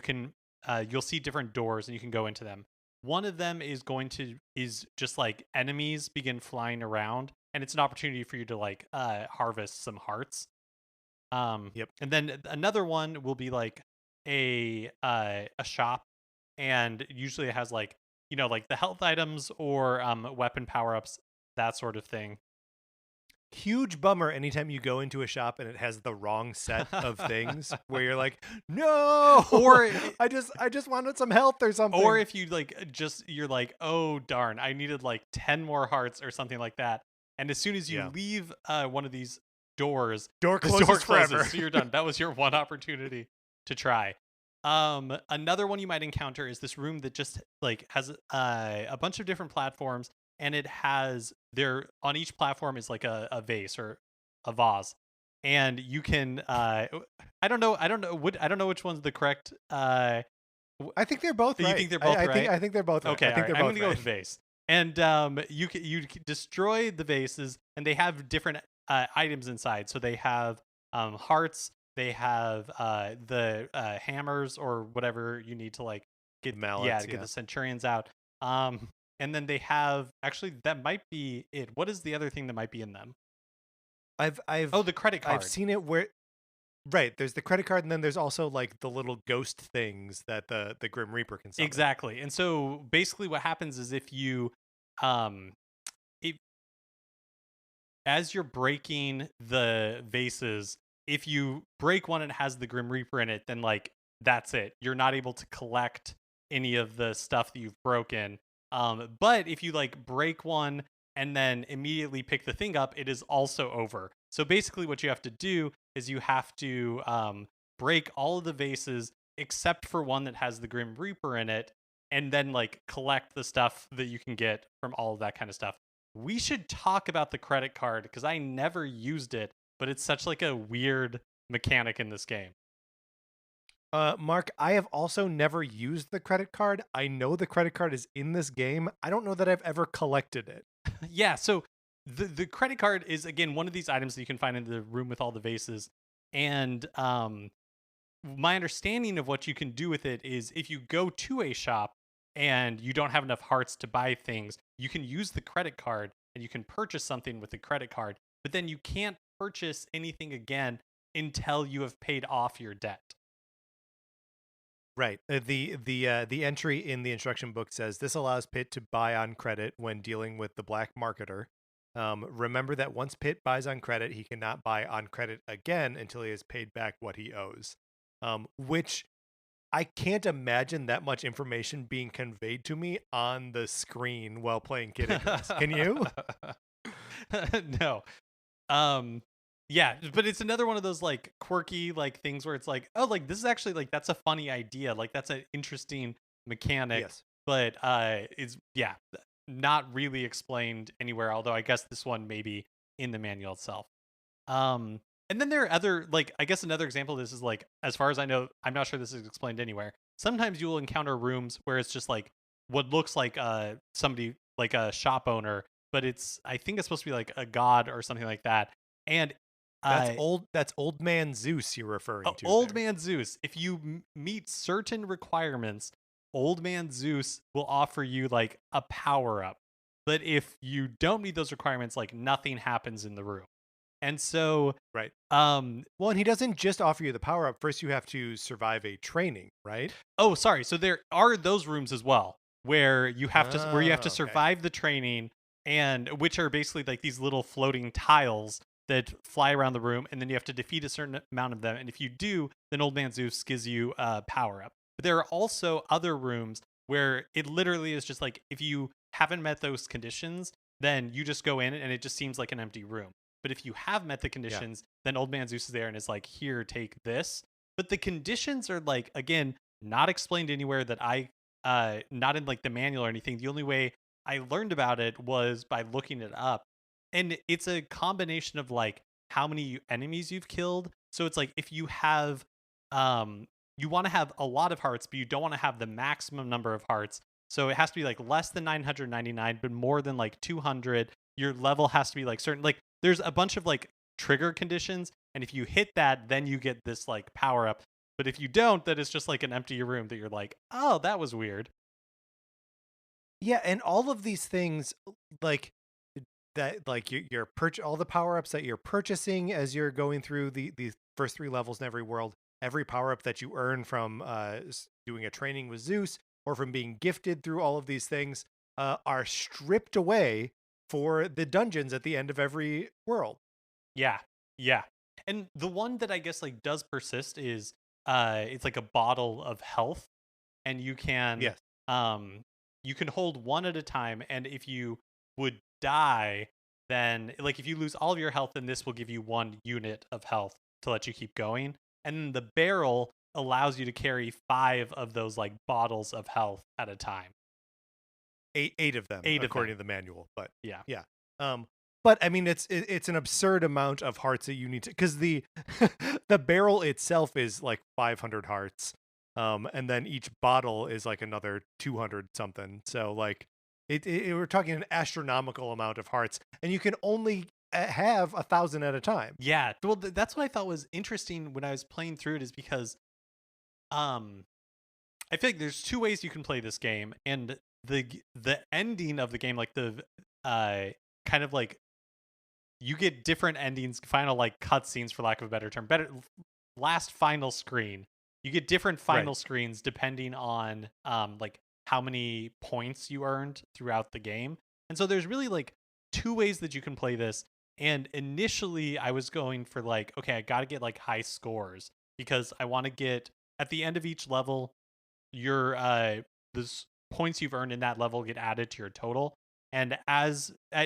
you'll see different doors and you can go into them. One of them is just like enemies begin flying around, and it's an opportunity for you to like harvest some hearts. Yep. And then another one will be like a shop, and usually it has like like the health items or weapon power ups, that sort of thing. Huge bummer anytime you go into a shop and it has the wrong set of things where you're like, no, Or I just wanted some health or Or something. if you like you're like, "Oh darn, I needed like 10 more hearts or something like that." And as soon as you Yeah. leave one of these doors, Door the door closes closes, forever. so you're done. That was your one opportunity to try. Another one you might encounter is this room that just like has a bunch of different platforms and it has there on each platform is like a vase or a vase. And you can I don't know which one's the correct I think they're both you right. think they're both I think right? I think they're both right. I Okay, all think right. they're I'm both gonna go right. with vase, and you can destroy the vases, and they have different items inside. So they have hearts, they have the hammers or whatever you need to like The get mallets, to get yeah. the centurions out. And then they have actually that might be it. What is the other thing that might be in them? I've Oh, I've the credit I've card. seen it where, right, there's the credit card, and then there's also like the little ghost things that the Grim Reaper can summon. Exactly. And so basically, what happens is if you um if as you're breaking the vases, if you break one and it has the Grim Reaper in it, then like that's it. You're not able to collect any of the stuff that you've broken. But if you like break one and then immediately pick the thing up, it is also over. So basically, what you have to do is you have to break all of the vases except for one that has the Grim Reaper in it, and then like collect the stuff that you can get from all of that kind of stuff. We should talk about the credit card because I never used it, but it's such like a weird mechanic in this game. Mark, I have also never used the credit card. I know the credit card is in this game. I don't know that I've ever collected it. Yeah, so the credit card is again one of these items that you can find in the room with all the vases. And my understanding of what you can do with it is if you go to a shop and you don't have enough hearts to buy things, you can use the credit card and you can purchase something with the credit card, but then you can't purchase anything again until you have paid off your debt. Right. The entry in the instruction book says this allows Pitt to buy on credit when dealing with the black marketer. Remember that once Pitt buys on credit, he cannot buy on credit again until he has paid back what he owes. Which I can't imagine that much information being conveyed to me on the screen while playing Kid Icarus. Can you? No. Um yeah, but it's another one of those like quirky like things where it's like, oh, like this is actually like that's a funny idea. Like that's an interesting mechanic, Yes. but it's yeah, not really explained anywhere, although I guess this one maybe in the manual itself. And then there are other like I guess another example of this is like as far as I know, I'm not sure this is explained anywhere. Sometimes you will encounter rooms where it's just like what looks like somebody like a shop owner, but it's I think it's supposed to be like a god or something like that. And That's uh old. That's old man Zeus you're referring to old there. man Zeus, if you meet certain requirements, old man Zeus will offer you like a power up. But if you don't meet those requirements, like nothing happens in the room. And so Right. um Well, and he doesn't just offer you the power up. First, you have to survive a training, right? oh, sorry. So there are those rooms as well where you have to Okay. survive the training, and which are basically like these little floating tiles that fly around the room, and then you have to defeat a certain amount of them. And if you do, then Old Man Zeus gives you a power up. But there are also other rooms where it literally is just like if you haven't met those conditions, then you just go in and it just seems like an empty room. But if you have met the Yeah. conditions, then Old Man Zeus is there and is like, here, take this. But the conditions are like, again, not explained anywhere that I not in like the manual or anything. The only way I learned about it was by looking it up. And it's a combination of like how many enemies you've killed. So it's like if you have you want to have a lot of hearts, but you don't want to have the maximum number of hearts. So it has to be like less than 999, but more than like 200. Your level has to be like certain like there's a bunch of like trigger conditions, and if you hit that, then you get this like power up. But if you don't, then it's just like an empty room that you're like, oh, that was weird. Yeah, and all of these things, like that, like your all the power ups that you're purchasing as you're going through the first three levels in every world, every power up that you earn from doing a training with Zeus or from being gifted through all of these things, are stripped away for the dungeons at the end of every world. Yeah. Yeah. And the one that I guess like does persist is it's like a bottle of health, and Yes. um you can hold one at a time, and if you would die, then like if you lose all of your health, then this will give you 1 unit of health to let you keep going. And then the barrel allows you to carry 5 of those like bottles of health at a time. Eight of them 8 of according them. to the manual, but Yeah. yeah. But I mean it's an absurd amount of hearts that you need to, because the the barrel itself is like 500 hearts, and then each bottle is like another 200 something. So like we're talking an astronomical amount of hearts, and you can only have 1,000 at a time. Yeah. Well, that's what I thought was interesting when I was playing through it, is because um I feel like there's two ways you can play this game, and the ending of the game, like the kind of like you get different endings, final like cutscenes for lack of a better term, better last final screen. You get different Right. final screens depending on like how many points you earned throughout the game. And so there's really like two ways that you can play this. And initially I was going for like, okay, I got to get like high scores because I want to get at the end of each level your points you've earned in that level get added to your total. And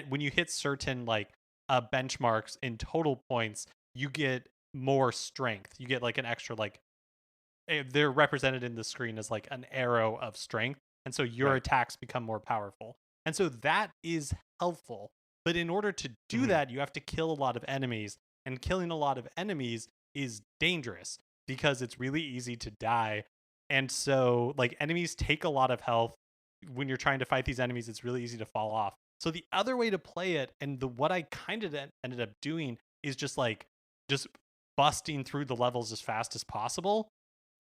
when you hit certain like benchmarks in total points, you get more strength. You get like an extra like they're represented in the screen as like an arrow of strength, and so your Right. attacks become more powerful. And so that is helpful. But in order to do Mhm. that, you have to kill a lot of enemies, and killing a lot of enemies is dangerous because it's really easy to die. And so like enemies take a lot of health. When you're trying to fight these enemies, it's really easy to fall off. So the other way to play it, and the what I kind of ended up doing, is just busting through the levels as fast as possible,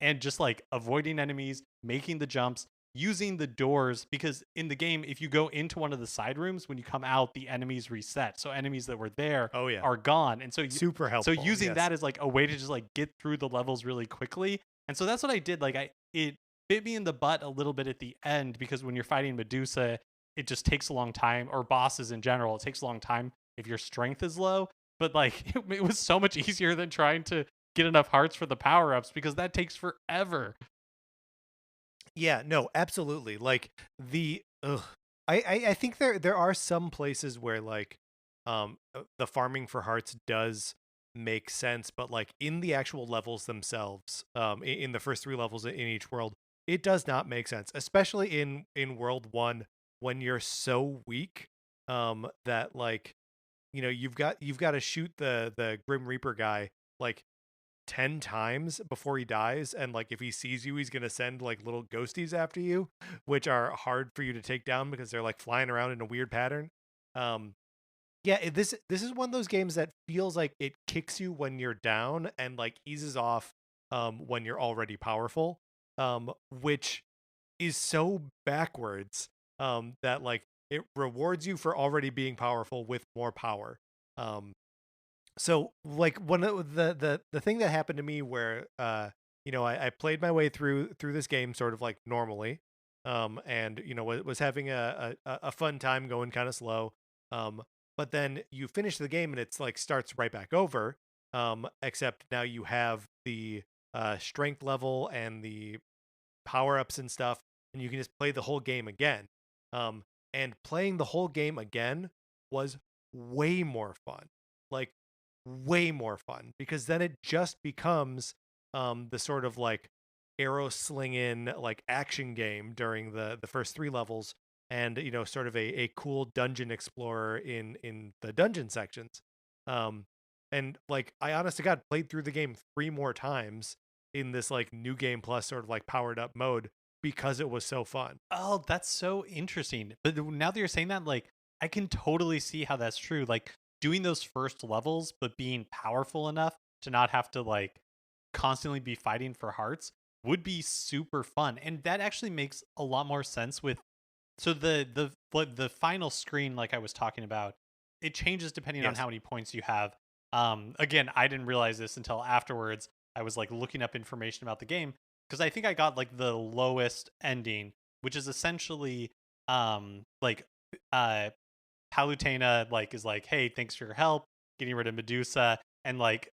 and just like avoiding enemies, making the jumps, using the doors, because in the game if you go into one of the side rooms, when you come out the enemies reset, so enemies that were there Oh yeah. are gone. And so Super so helpful. using Yes. that as like a way to just like get through the levels really quickly. And so that's what I did. Like it bit me in the butt a little bit at the end, because when you're fighting Medusa, it just takes a long time, or bosses in general, it takes a long time if your strength is low. But like it was so much easier than trying to get enough hearts for the power ups because that takes forever. Yeah, no, absolutely. Like the ugh. I think there are some places where like the farming for hearts does make sense, but like in the actual levels themselves, in the first three levels in each world, it does not make sense, especially in world 1 when you're so weak that like you've got to shoot the Grim Reaper guy like 10 times before he dies, and like if he sees you he's going to send like little ghosties after you, which are hard for you to take down because they're like flying around in a weird pattern. um yeah, this is one of those games that feels like it kicks you when you're down and like eases off when you're already powerful, which is so backwards, that like it rewards you for already being powerful with more power. So like one of the thing that happened to me where I played my way through this game sort of like normally, and was having a fun time going kind of slow, but then you finish the game and it's like starts right back over, except now you have the strength level and the power ups and stuff, and you can just play the whole game again. Um, and playing the whole game again was way more fun, like way more fun, because then it just becomes the sort of like arrow slinging like action game during the first three levels, and sort of a cool dungeon explorer in the dungeon sections. Um, and like I honest to God played through the game three more times in this like new game plus sort of like powered up mode because it was so fun. Oh, that's so interesting. But now that you're saying that, like, I can totally see how that's true. Like, doing those first levels, but being powerful enough to not have to, like, constantly be fighting for hearts would be super fun. And that actually makes a lot more sense with. So the final screen, like I was talking about, it changes depending on Yes. how many points you have. Again, I didn't realize this until afterwards. I was like looking up information about the game because I think I got like the lowest ending, which is essentially like uh Palutena like is like, hey, thanks for your help getting rid of Medusa, and like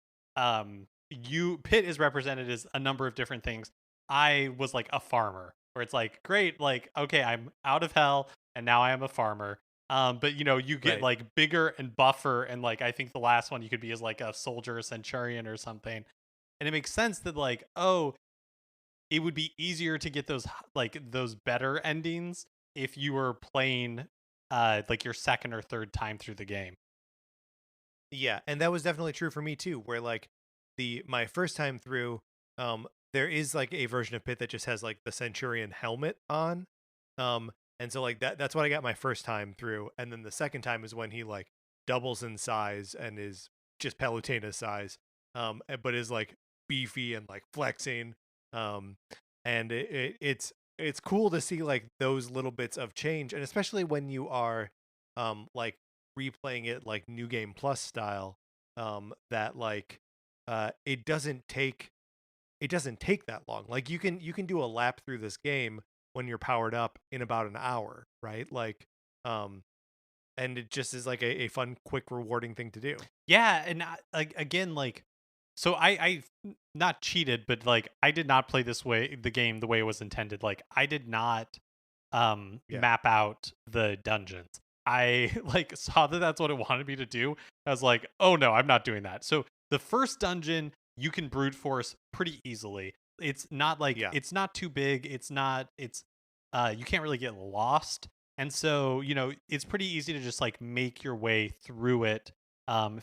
you Pit is represented as a number of different things. I was like a farmer, where it's like, great, like okay, I'm out of hell and now I am a farmer. But you get Right. like bigger and buffer, and like I think the last one you could be as like a soldier, a centurion, or something. And it makes sense that like, oh, it would be easier to get like those better endings if you were playing like your second or third time through the game. Yeah, and that was definitely true for me too, where like the my first time through, there is like a version of Pit that just has like the Centurion helmet on. And so like that's what I got my first time through, and then the second time is when he like doubles in size and is just Palutena's size, but is like beefy and like flexing. Um and it's cool to see like those little bits of change, and especially when you are like replaying it like new game plus style, that like it doesn't take that long. Like you can do a lap through this game when you're powered up in about an hour, right? Like um and it just is like a fun, quick, rewarding thing to do. Yeah, and like again, like so not cheated, but like I did not play the game the way it was intended. Like I did not Yeah. map out the dungeons. I like saw that that's what it wanted me to do. I was like, oh no, I'm not doing that. So the first dungeon you can brute force pretty easily. It's not like Yeah. it's not too big. It's you can't really get lost. And so, it's pretty easy to just like make your way through it,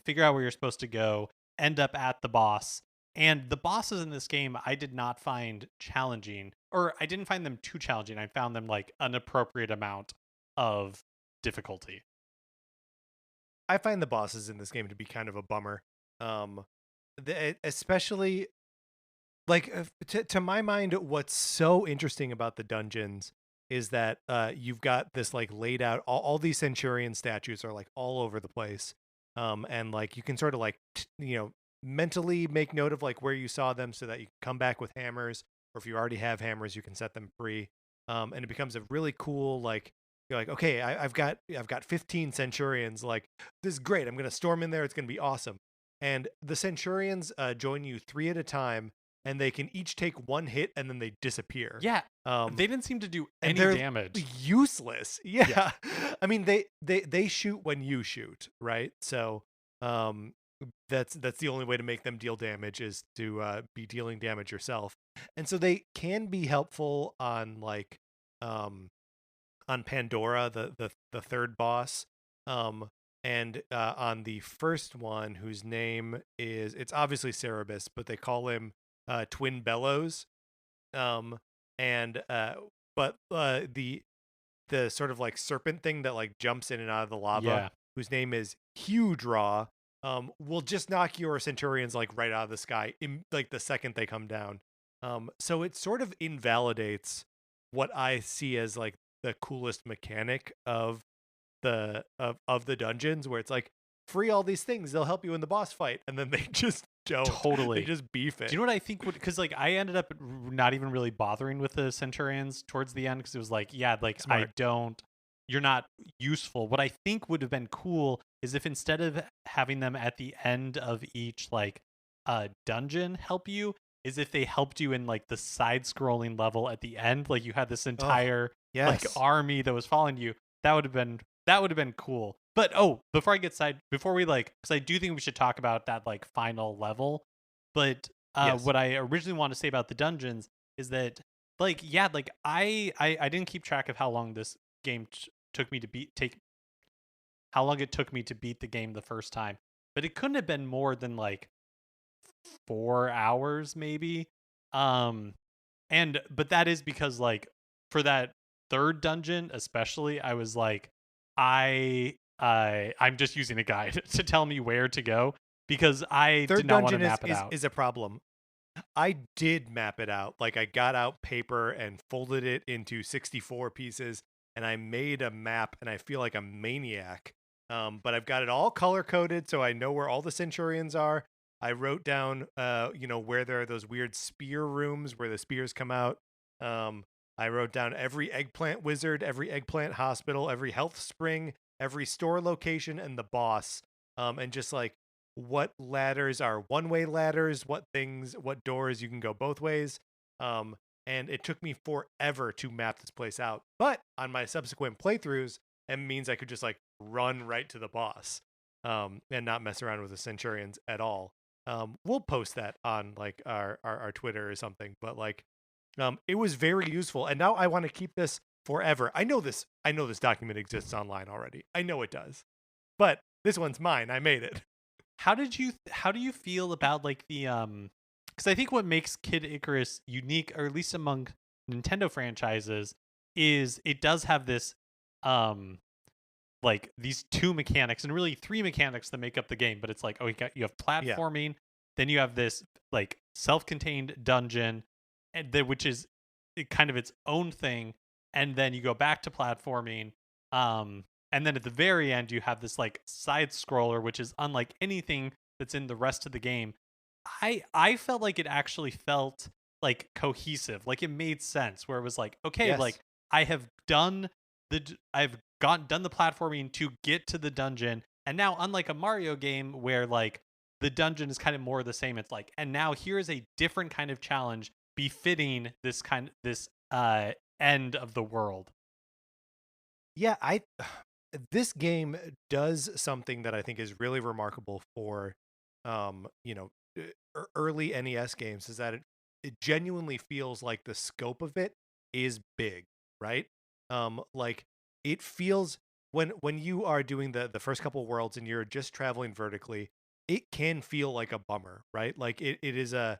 figure out where you're supposed to go, end up at the boss. And the bosses in this game, I did not find challenging, or I didn't find them too challenging. I found them like an appropriate amount of difficulty. I find the bosses in this game to be kind of a bummer. Especially like to my mind, what's so interesting about the dungeons is that you've got this like laid out, all these centurion statues are like all over the place, and like you can sort of like mentally make note of like where you saw them so that you can come back with hammers, or if you already have hammers you can set them free, and it becomes a really cool like you're like, okay, I've got 15 centurions. Like, this is great. I'm gonna storm in there. It's gonna be awesome. And the centurions join you three at a time, and they can each take one hit, and then they disappear. Yeah, Um, they didn't seem to do and any they're damage. useless. Yeah, Yeah, I mean they shoot when you shoot, right? So um, that's the only way to make them deal damage is to be dealing damage yourself. And so they can be helpful um, on Pandora, the third boss, um, and on the first one, whose name is, it's obviously Cerebus, but they call him Twin Bellows. Um, and but the sort of like serpent thing that like jumps in and out of the lava, yeah, whose name is Huge Raw, will just knock your centurions like right out of the sky in like the second they come down. So it sort of invalidates what I see as like the coolest mechanic of the dungeons, where it's like, free all these things, they'll help you in the boss fight, and then they just don't. They totally. just beef Do it. you know what I think would, because like I ended up not even really bothering with the Centurions towards the end because it was like, yeah, like I Smart. don't, you're not useful. What I think would have been cool is if instead of having them at the end of each like dungeon help you, is if they helped you in like the side scrolling level at the end, like you had this Oh, entire like yes. army that was following you. That would have been cool. But oh, before we like, because I do think we should talk about that like final level. But Yes. what I originally want to say about the dungeons is that like yeah, like I didn't keep track of how long this game took me to beat take how long it took me to beat the game the first time, but it couldn't have been more than like 4 hours maybe. Um, and but that is because like for that third dungeon especially, I was like, I'm just using a guide to tell me where to go because I did Third not want to dungeon map it is out. is a problem. I did map it out. Like, I got out paper and folded it into 64 pieces, and I made a map, and I feel like a maniac. But I've got it all color coded, so I know where all the centurions are. I wrote down where there are those weird spear rooms where the spears come out. I wrote down every eggplant wizard, every eggplant hospital, every health spring, every store location, and the boss. And just like what ladders are one-way ladders, what doors you can go both ways. And it took me forever to map this place out. But on my subsequent playthroughs, it means I could just like run right to the boss, and not mess around with the centurions at all. We'll post that on like our Twitter or something. But like, it was very useful, and now I want to keep this forever. I know this document exists online already. I know it does, but this one's mine. I made it. How do you feel about like the because I think what makes Kid Icarus unique, or at least among Nintendo franchises, is it does have this um like these two mechanics and really three mechanics that make up the game, but it's like, oh, you have Yeah. platforming, then you have this like self-contained dungeon, and which is kind of its own thing, and then you go back to platforming, and then at the very end you have this like side scroller which is unlike anything that's in the rest of the game. I felt like it actually felt like cohesive, like it made sense, where it was like, okay, like Yes. I have done I've done the platforming to get to the dungeon, and now unlike a Mario game where like the dungeon is kind of more the same, it's like, and now here is a different kind of challenge befitting this end of the world. Yeah, I this game does something that I think is really remarkable for um, you know, early NES games, is that it genuinely feels like the scope of it is big, right? Like, it feels, when you are doing the first couple worlds and you're just traveling vertically, it can feel like a bummer, right? Like, it is a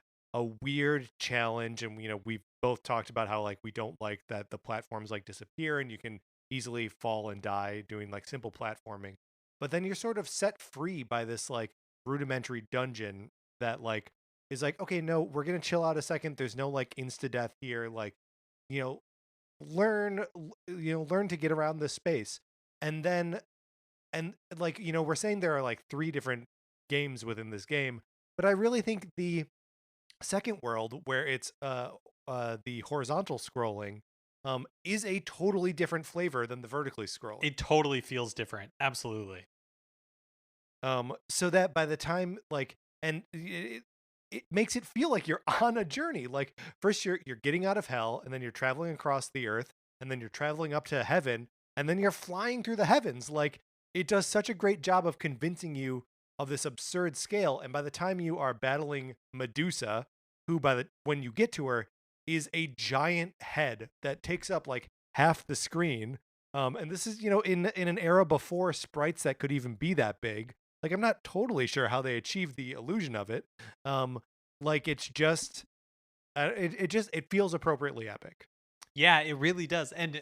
weird challenge, and we've both talked about how like we don't like that the platforms like disappear and you can easily fall and die doing like simple platforming. But then you're sort of set free by this like rudimentary dungeon that like is like, okay, no, we're gonna chill out a second. There's no like insta death here. Like, you know, learn to get around this space. And then, and like, we're saying there are like three different games within this game, but I really think the second world, where it's the horizontal scrolling, is a totally different flavor than the vertically scrolling. It totally feels different. Absolutely. So that by the time like, and it makes it feel like you're on a journey. Like first you're getting out of hell, and then you're traveling across the earth, and then you're traveling up to heaven, and then you're flying through the heavens. Like it does such a great job of convincing you of this absurd scale. And by the time you are battling Medusa, who by the when you get to her is a giant head that takes up like half the screen. And this is, in an era before sprites that could even be that big. Like I'm not totally sure how they achieved the illusion of it. Um, like it's just, it feels appropriately epic. Yeah, it really does. And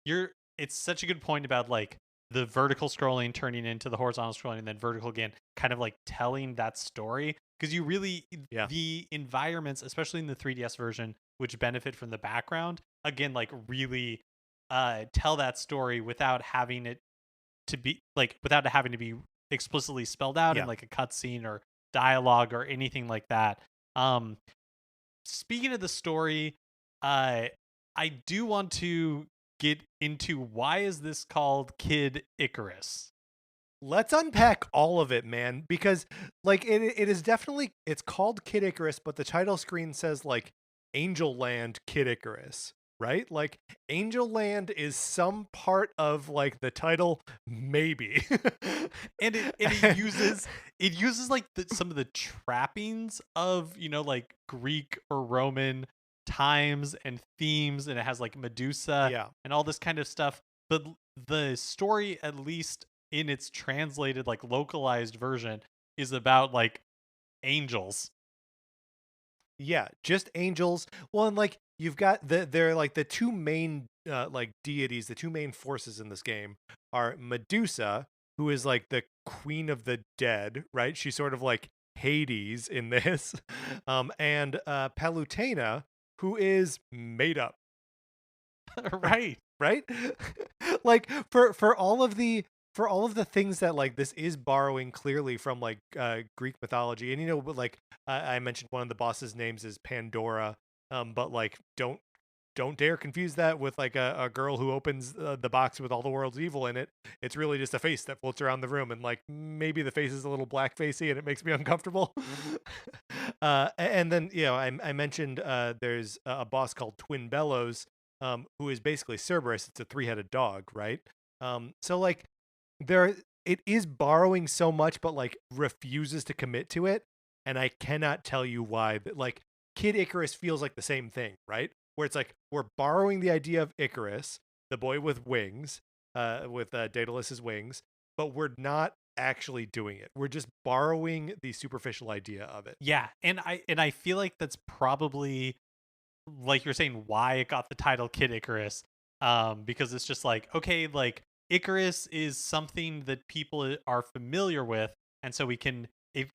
you're it's such a good point about like the vertical scrolling turning into the horizontal scrolling and then vertical again, kind of like telling that story. Because you really Yeah, the environments, especially in the 3DS version, which benefit from the background, again, like really tell that story without having it to be like without it having to be explicitly spelled out in yeah. like a cutscene or dialogue or anything like that. Um Speaking of the story, uh, I do want to get into why is this called Kid Icarus? Let's unpack all of it, man, because like it is definitely, it's called Kid Icarus, but the title screen says like Angel Land Kid Icarus, right? Like Angel Land is some part of like the title, maybe. And it And- uses like some of the trappings of like Greek or Roman times and themes, and it has like Medusa yeah. and all this kind of stuff. But the story, at least in its translated like localized version, is about like angels. Yeah, just angels. Well, and like you've got they're like the two main like deities, the two main forces in this game are Medusa, who is like the queen of the dead, right? She's sort of like Hades in this. And Palutena, who is made up, Right. right? Like for all of the things that like this is borrowing clearly from like Greek mythology. And but like I mentioned one of the boss's names is Pandora. But like don't dare confuse that with like a girl who opens the box with all the world's evil in it. It's really just a face that floats around the room, and like maybe the face is a little black facey and it makes me uncomfortable. And then I mentioned there's a boss called Twin Bellows, who is basically Cerberus. It's a three-headed dog, right? So like there it is borrowing so much, but like refuses to commit to it, and I cannot tell you why. But like Kid Icarus feels like the same thing, right? Where it's like we're borrowing the idea of Icarus, the boy with wings, with Daedalus's wings, but we're not actually doing it. We're just borrowing the superficial idea of it. Yeah, and I feel like that's probably, like you're saying, why it got the title Kid Icarus. Because it's just like, okay, like Icarus is something that people are familiar with, and so we can it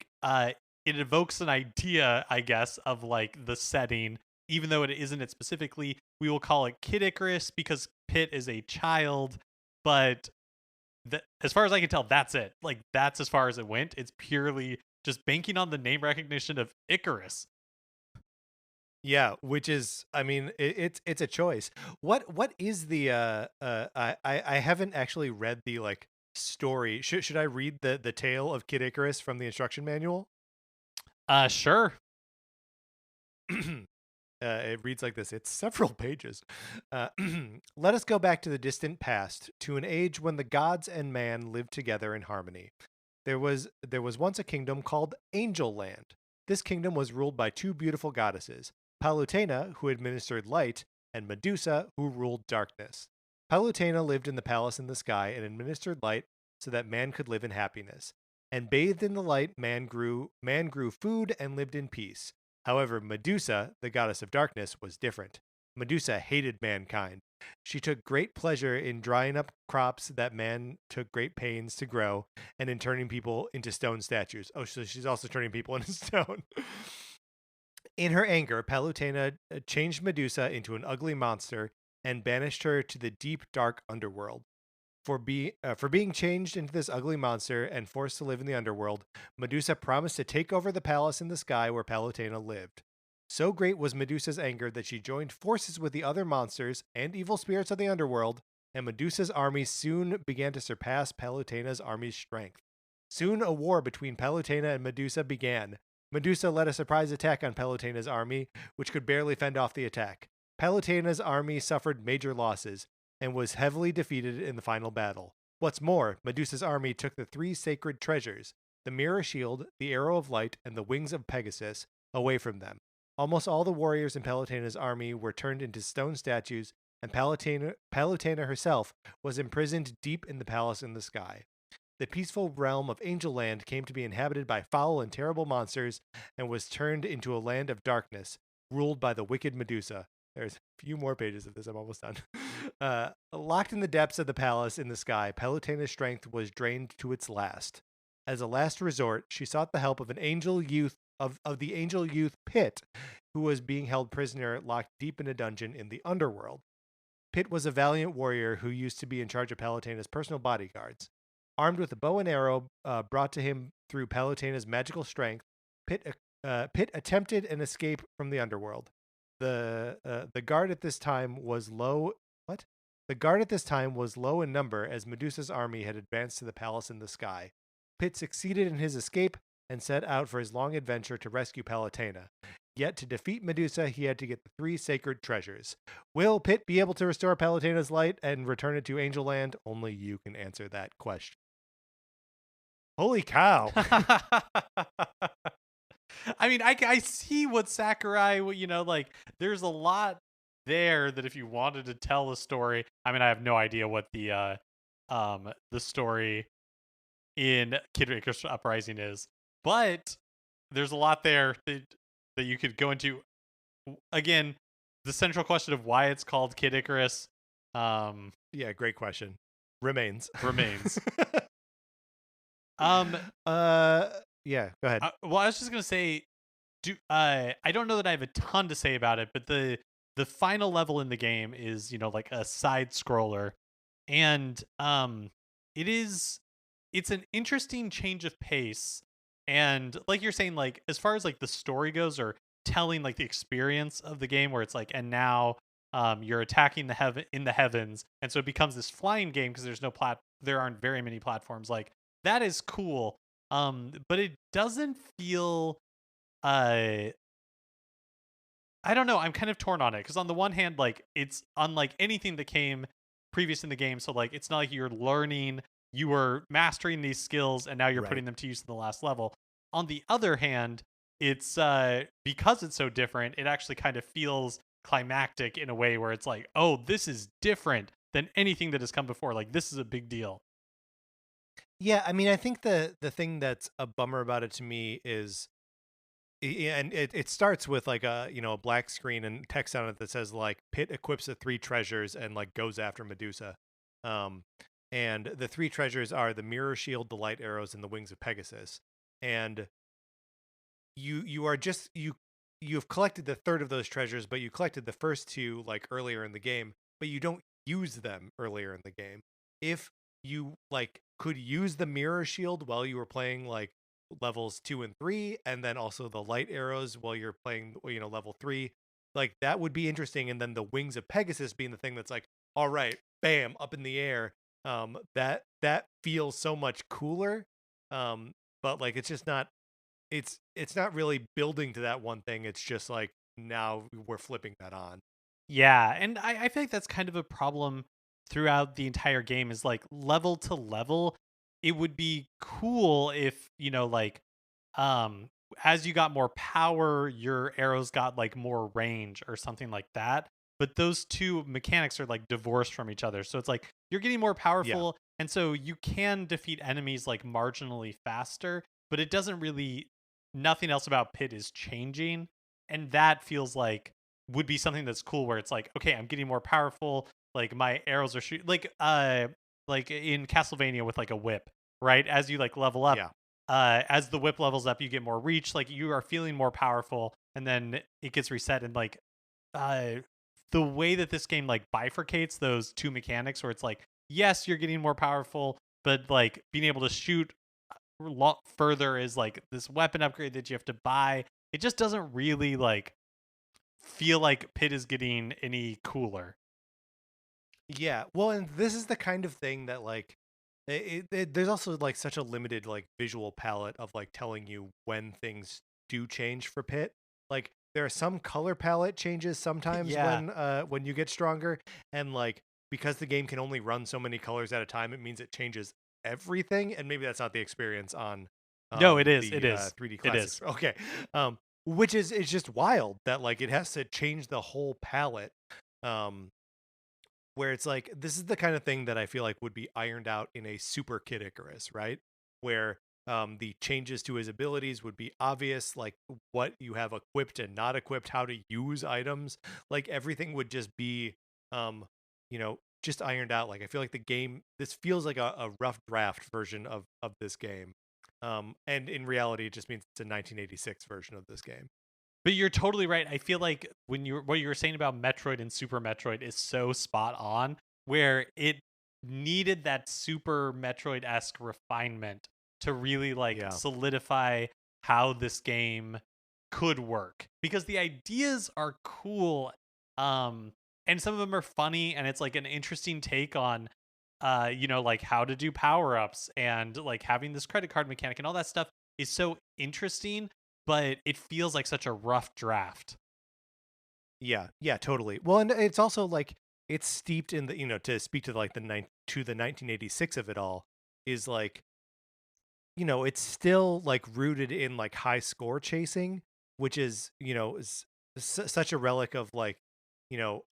evokes an idea, I guess, of like the setting, even though it isn't it specifically. We will call it Kid Icarus because Pit is a child, but as far as I can tell, that's it. Like that's as far as it went. It's purely just banking on the name recognition of Icarus. Yeah, which is, I mean, it's a choice. What is the I haven't actually read the like story. Should I read the tale of Kid Icarus from the instruction manual? Sure. It reads like this. It's several pages. Uh, Let us go back to the distant past, to an age when the gods and man lived together in harmony. There was once a kingdom called Angel Land. This kingdom was ruled by two beautiful goddesses, Palutena, who administered light, and Medusa, who ruled darkness. Palutena lived in the palace in the sky and administered light so that man could live in happiness. And bathed in the light, man grew food and lived in peace. However, Medusa, the goddess of darkness, was different. Medusa hated mankind. She took great pleasure in drying up crops that man took great pains to grow, and in turning people into stone statues. Oh, so she's also turning people into stone. In her anger, Palutena changed Medusa into an ugly monster and banished her to the deep, dark underworld. For being changed into this ugly monster and forced to live in the underworld, Medusa promised to take over the palace in the sky where Palutena lived. So great was Medusa's anger that she joined forces with the other monsters and evil spirits of the underworld, and Medusa's army soon began to surpass Palutena's army's strength. Soon a war between Palutena and Medusa began. Medusa led a surprise attack on Palutena's army, which could barely fend off the attack. Palutena's army suffered major losses and was heavily defeated in the final battle. What's more, Medusa's army took the 3 sacred treasures, the mirror shield, the arrow of light, and the wings of Pegasus, away from them. Almost all the warriors in Palutena's army were turned into stone statues, and Palutena herself was imprisoned deep in the palace in the sky. The peaceful realm of Angel Land came to be inhabited by foul and terrible monsters and was turned into a land of darkness, ruled by the wicked Medusa. There's a few more pages of this. I'm almost done. Locked in the depths of the palace in the sky, Palutena's strength was drained to its last. As a last resort, she sought the help of an angel youth of the angel youth Pit, who was being held prisoner, locked deep in a dungeon in the underworld. Pit was a valiant warrior who used to be in charge of Palutena's personal bodyguards. Armed with a bow and arrow brought to him through Palutena's magical strength, Pit attempted an escape from the underworld. The guard at this time was low. What? The guard at this time was low in number as Medusa's army had advanced to the palace in the sky. Pit succeeded in his escape and set out for his long adventure to rescue Palutena. Yet to defeat Medusa, he had to get the 3 sacred treasures. Will Pit be able to restore Palutena's light and return it to Angel Land? Only you can answer that question. Holy cow. I mean, I see what Sakurai, like, there's a lot there that if you wanted to tell a story, I mean, I have no idea what the story in Kid Icarus Uprising is, but there's a lot there that you could go into. Again, the central question of why it's called Kid Icarus, yeah, great question. Remains. Yeah, go ahead. Well, I was just gonna say, I don't know that I have a ton to say about it, but the final level in the game is like a side scroller, and it's an interesting change of pace, and like you're saying, like as far as like the story goes, or telling like the experience of the game, where it's like, and now you're attacking in the heavens, and so it becomes this flying game because there aren't very many platforms. Like, that is cool. But it doesn't feel, I don't know. I'm kind of torn on it because on the one hand, like, it's unlike anything that came previous in the game. So like, it's not like you're learning, you were mastering these skills and now you're putting them to use in the last level. On the other hand, it's because it's so different, it actually kind of feels climactic in a way where it's like, oh, this is different than anything that has come before. Like, this is a big deal. Yeah, I mean, I think the thing that's a bummer about it to me is, and it starts with like a black screen and text on it that says like Pit equips the 3 treasures and like goes after Medusa, and the 3 treasures are the mirror shield, the light arrows, and the wings of Pegasus. And you've collected the third of those treasures, but you collected the first 2 like earlier in the game, but you don't use them earlier in the game. If you like could use the mirror shield while you were playing like levels 2 and 3, and then also the light arrows while you're playing level 3, like that would be interesting. And then the wings of Pegasus being the thing that's like, all right, bam, up in the air, that feels so much cooler. But like, it's just not, it's not really building to that one thing. It's just like, now we're flipping that on. Yeah, and I feel like that's kind of a problem throughout the entire game, is like level to level. It would be cool if, like, as you got more power, your arrows got like more range or something like that. But those 2 mechanics are like divorced from each other. So it's like you're getting more powerful, and so you can defeat enemies like marginally faster, but it doesn't really, nothing else about Pit is changing. And that feels like would be something that's cool, where it's like, okay, I'm getting more powerful, like my arrows are shooting, like in Castlevania with like a whip, right? As you like level up, as the whip levels up, you get more reach, like you are feeling more powerful, and then it gets reset. And like the way that this game like bifurcates those 2 mechanics, where it's like, yes, you're getting more powerful, but like being able to shoot a lot further is like this weapon upgrade that you have to buy. It just doesn't really like feel like Pit is getting any cooler. Yeah, well, and this is the kind of thing that like there's also like such a limited like visual palette of like telling you when things do change for Pit. Like there are some color palette changes sometimes Yeah. when you get stronger, and like because the game can only run so many colors at a time, it means it changes everything, and maybe that's not the experience on No, it is. It the is. 3D It classics. is. Okay, which is it's just wild that like it has to change the whole palette. Um, where it's like this is the kind of thing that I feel like would be ironed out in a super Kid Icarus, right? Where the changes to his abilities would be obvious, like what you have equipped and not equipped, how to use items, like everything would just be, um, just ironed out. Like I feel like the game, this feels like a rough draft version of this game, and in reality, it just means it's a 1986 version of this game. But you're totally right. I feel like what you were saying about Metroid and Super Metroid is so spot on, where it needed that Super Metroid esque refinement to really like Yeah, solidify how this game could work. Because the ideas are cool, and some of them are funny, and it's like an interesting take on like how to do power ups and like having this credit card mechanic and all that stuff is so interesting, but it feels like such a rough draft. yeah, yeah, totally. Well, and it's also like it's steeped in the to speak to like the 1986 of it all is like it's still like rooted in like high score chasing, which is such a relic of like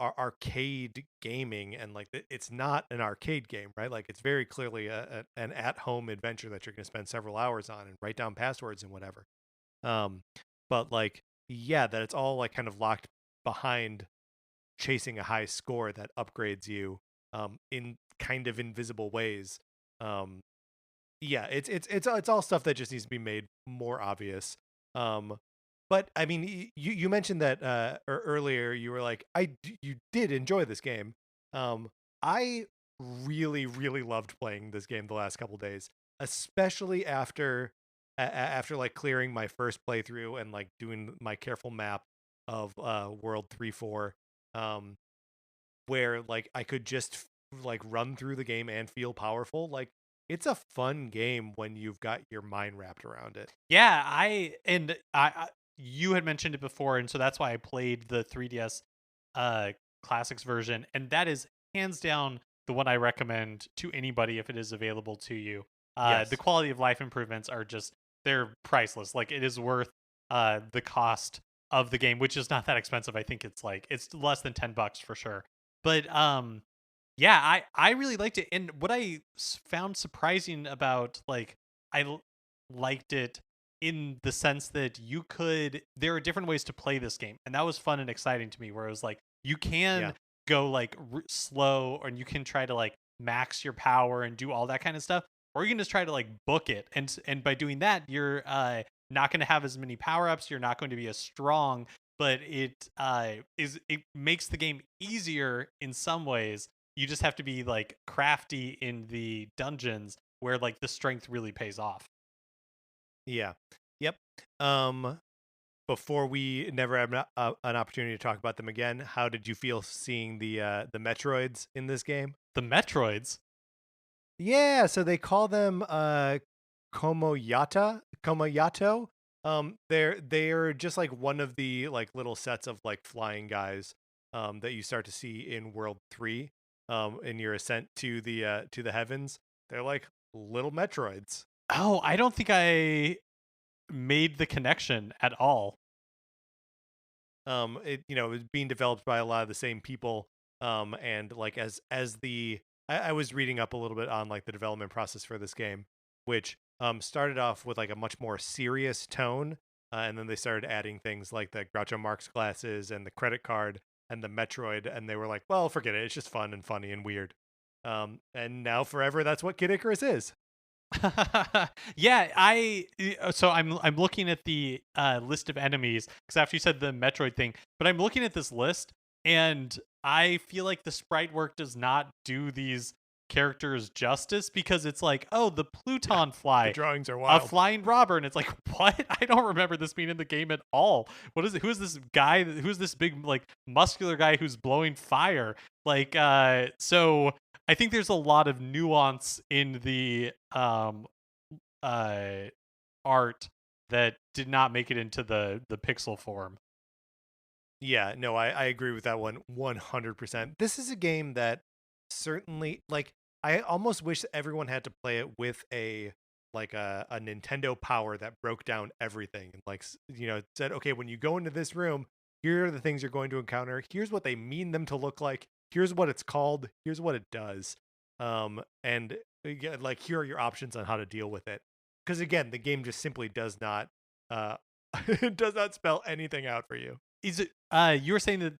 arcade gaming, and like it's not an arcade game, right? Like it's very clearly an at home adventure that you're going to spend several hours on and write down passwords and whatever. Um, but like yeah, that it's all like kind of locked behind chasing a high score that upgrades you in kind of invisible ways. Um, yeah, it's all stuff that just needs to be made more obvious. Um, but I mean, you mentioned that earlier. You were like, you did enjoy this game. I really loved playing this game the last couple days, especially after like clearing my first playthrough and like doing my careful map of World 3-4, um, where like I could just like run through the game and feel powerful. Like it's a fun game when you've got your mind wrapped around it. Yeah, I you had mentioned it before, and so that's why I played the 3DS uh classics version, and that is hands down the one I recommend to anybody if it is available to you. The Yes. quality of life improvements are just they're priceless. Like it is worth the cost of the game, which is not that expensive. I think it's less than $10 for sure. But yeah, I really liked it, and what found surprising about like I liked it in the sense that there are different ways to play this game, and that was fun and exciting to me, where it was like you Yeah. can go like slow, and you can try to like max your power and do all that kind of stuff, or you can just try to like book it, and by doing that you're not going to have as many power ups, you're not going to be as strong, but it makes the game easier in some ways. You just have to be like crafty in the dungeons where like the strength really pays off. Yeah. Yep. Um Before we never have an opportunity to talk about them again, how did you feel seeing the Metroids in this game? The Metroids. Yeah, so they call them Komoyato. They're just like one of the like little sets of like flying guys that you start to see in World 3 in your ascent to the heavens. They're like little Metroids. Oh, I don't think I made the connection at all. It was being developed by a lot of the same people, and like as the I was reading up a little bit on like the development process for this game, which started off with like a much more serious tone, and then they started adding things like the Groucho Marx glasses and the credit card and the Metroid, and they were like, well, forget it, it's just fun and funny and weird. And now forever, that's what Kid Icarus is. Yeah, so I'm looking at the list of enemies because after you said the Metroid thing, but I'm looking at this list and I feel like the sprite work does not do these characters justice because it's like, oh, the Pluton The fly, drawings are a wild. flying robber, and it's like, what? I don't remember this being in the game at all. What is it? Who is this guy? Who's this big like muscular guy who's blowing fire? Like, so I think there's a lot of nuance in the uh art that did not make it into the pixel form. Yeah, no, I agree with that one 100%. This is a game that certainly like I almost wish everyone had to play it with a Nintendo Power that broke down everything and said, okay, when you go into this room, here are the things you're going to encounter. Here's what they mean them to look like. Here's what it's called. Here's what it does. And yeah, like here are your options on how to deal with it. Because again, the game just simply does not uh does not spell anything out for you. Is it you were saying that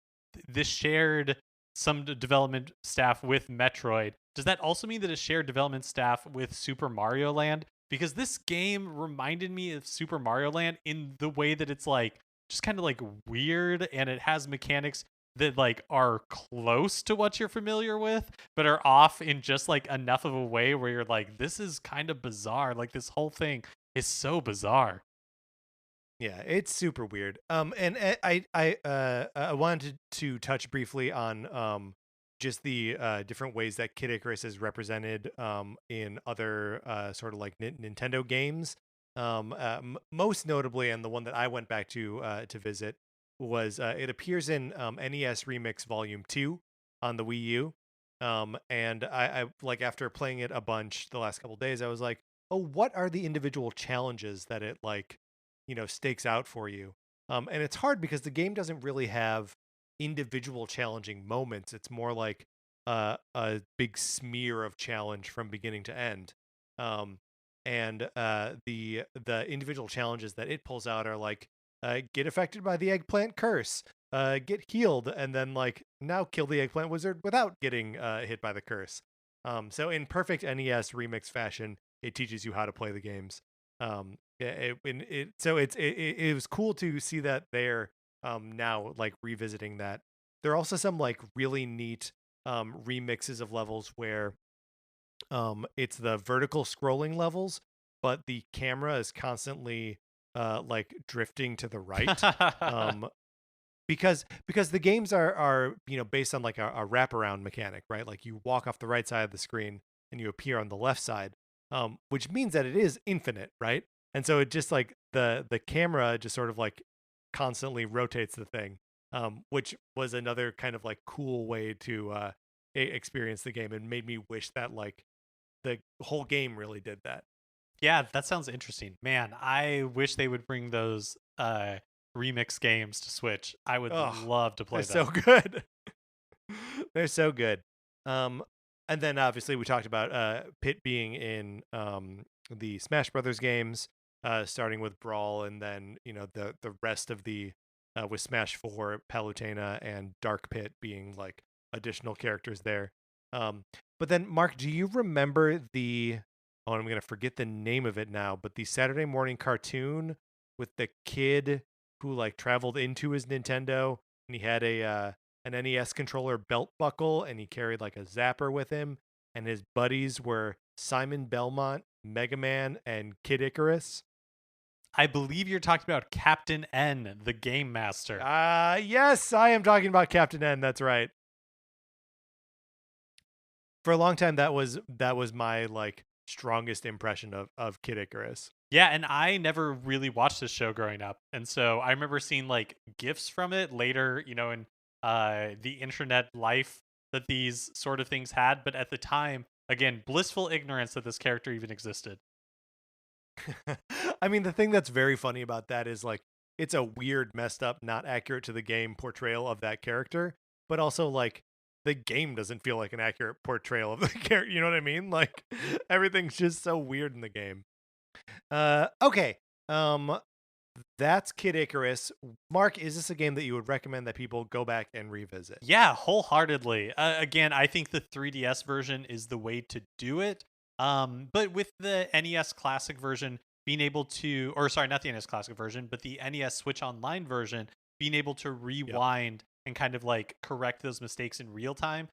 this shared some development staff with Metroid. Does that also mean that it shared development staff with Super Mario Land? Because this game reminded me of Super Mario Land in the way that it's like just kind of like weird and it has mechanics that like are close to what you're familiar with but are off in just like enough of a way where you're like this is kind of bizarre. Like this whole thing is so bizarre. Yeah, it's super weird. And I wanted to touch briefly on just the different ways that Kid Icarus is represented in other sort of like Nintendo games. Most notably, and the one that I went back to visit was it appears in NES Remix Volume 2 on the Wii U. And I like after playing it a bunch the last couple days, I was like, oh, what are the individual challenges that it like stakes out for you. And it's hard because the game doesn't really have individual challenging moments. It's more like a big smear of challenge from beginning to end. Um, and the individual challenges that it pulls out are like get affected by the eggplant curse, get healed, and then like now kill the eggplant wizard without getting hit by the curse. So in perfect NES remix fashion, it teaches you how to play the games. So it was cool to see that there now like revisiting that. There are also some like really neat remixes of levels where it's the vertical scrolling levels, but the camera is constantly like drifting to the right. Um because the games are based on like a wraparound mechanic, right? Like you walk off the right side of the screen and you appear on the left side, which means that it is infinite, right? And so it just like the camera just sort of like constantly rotates the thing, which was another kind of like cool way to experience the game and made me wish that like the whole game really did that. Yeah, that sounds interesting. Man, I wish they would bring those remix games to Switch. I would Oh, love to they're play so them. good. They're so good. Um, and then obviously we talked about Pit being in the Smash Brothers games, starting with Brawl, and then the rest of the with Smash 4, Palutena and Dark Pit being like additional characters there. Um, but then Mark, do you remember the? Oh, I'm gonna forget the name of it now, but the Saturday morning cartoon with the kid who like traveled into his Nintendo and he had an NES controller belt buckle and he carried like a zapper with him and his buddies were Simon Belmont, Mega Man, and Kid Icarus. I believe you're talking about Captain N, the game master. Yes, I am talking about Captain N, that's right. For a long time that was my like strongest impression of Kid Icarus. Yeah, and I never really watched this show growing up. And so I remember seeing like gifs from it later, in the internet life that these sort of things had, but at the time, again, blissful ignorance that this character even existed. I mean, the thing that's very funny about that is like it's a weird, messed up, not accurate to the game portrayal of that character, but also like the game doesn't feel like an accurate portrayal of the character. You know what I mean? Like everything's just so weird in the game. Okay. Um, that's Kid Icarus. Mark, is this a game that you would recommend that people go back and revisit? Yeah, wholeheartedly. Again, I think the 3DS version is the way to do it. But with the NES Classic version being able to, or sorry, not the NES Classic version, but the NES Switch Online version being able to Yep. rewind and kind of like correct those mistakes in real time,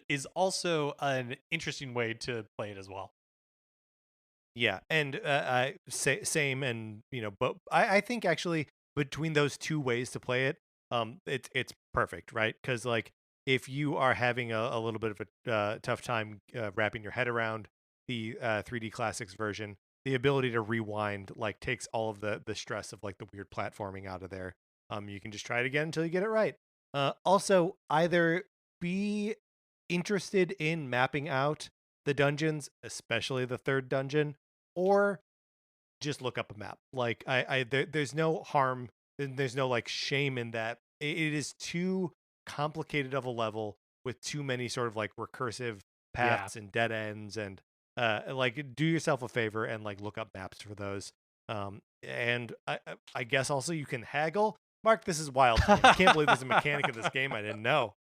is also an interesting way to play it as well. Yeah, and same, and but I think actually between those two ways to play it, it's perfect, right? Because like if you are having a little bit of a tough time wrapping your head around the 3D Classics version, the ability to rewind like takes all of the stress of like the weird platforming out of there. You can just try it again until you get it right. Also, either be interested in mapping out the dungeons, especially the third dungeon, or just look up a map. Like there's no harm, there's no like shame in that. It is too complicated of a level with too many sort of like recursive paths and dead ends, and like do yourself a favor and like look up maps for those. And I guess also you can haggle. Mark, this is wild. I can't believe there's a mechanic in this game I didn't know.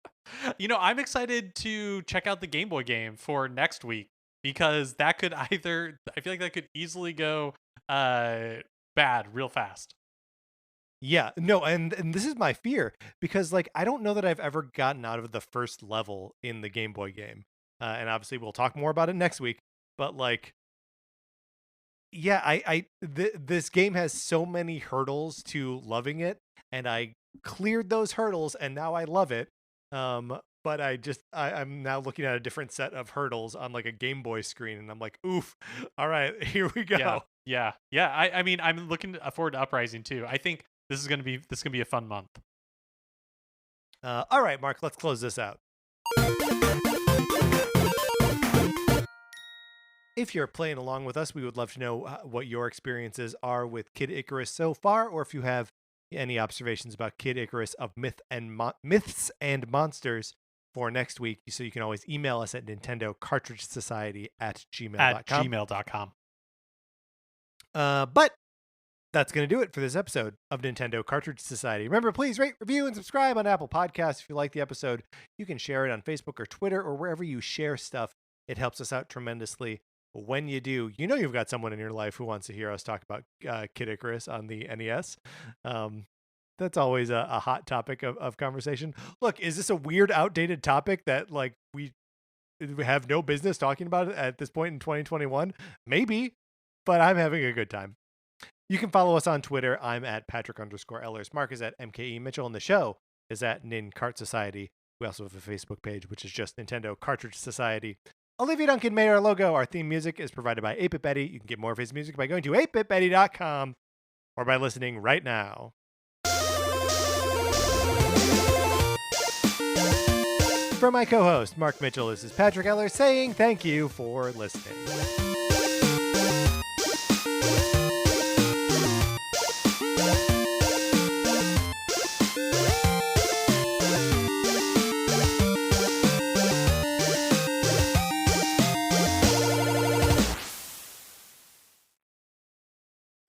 I'm excited to check out the Game Boy game for next week, because that could I feel like that could easily go bad real fast. Yeah, no, and this is my fear, because like I don't know that I've ever gotten out of the first level in the Game Boy game. And obviously we'll talk more about it next week, but like yeah, this game has so many hurdles to loving it, and I cleared those hurdles and now I love it. But I'm now looking at a different set of hurdles on like a Game Boy screen, and I'm like, oof, all right, here we go. Yeah. I mean, I'm looking forward to Uprising too. I think this is gonna be a fun month. All right, Mark, let's close this out. If you're playing along with us, we would love to know what your experiences are with Kid Icarus so far, or if you have any observations about Kid Icarus of Myths and Monsters for next week. So you can always email us at Nintendo Cartridge Society at gmail.com. But that's going to do it for this episode of Nintendo Cartridge Society. Remember, please rate, review, and subscribe on Apple Podcasts. If you like the episode, you can share it on Facebook or Twitter or wherever you share stuff. It helps us out tremendously. When you do, you've got someone in your life who wants to hear us talk about Kid Icarus on the NES. That's always a hot topic of conversation. Look, is this a weird, outdated topic that like we have no business talking about it at this point in 2021? Maybe, but I'm having a good time. You can follow us on Twitter. I'm at Patrick_Ellers. Mark is at MKE Mitchell, and the show is at Nin Cart Society. We also have a Facebook page, which is just Nintendo Cartridge Society. Olivia Duncan made our logo. Our theme music is provided by 8-Bit Betty. You can get more of his music by going to 8bitbetty.com or by listening right now. For my co-host, Mark Mitchell, this is Patrick Eller saying thank you for listening.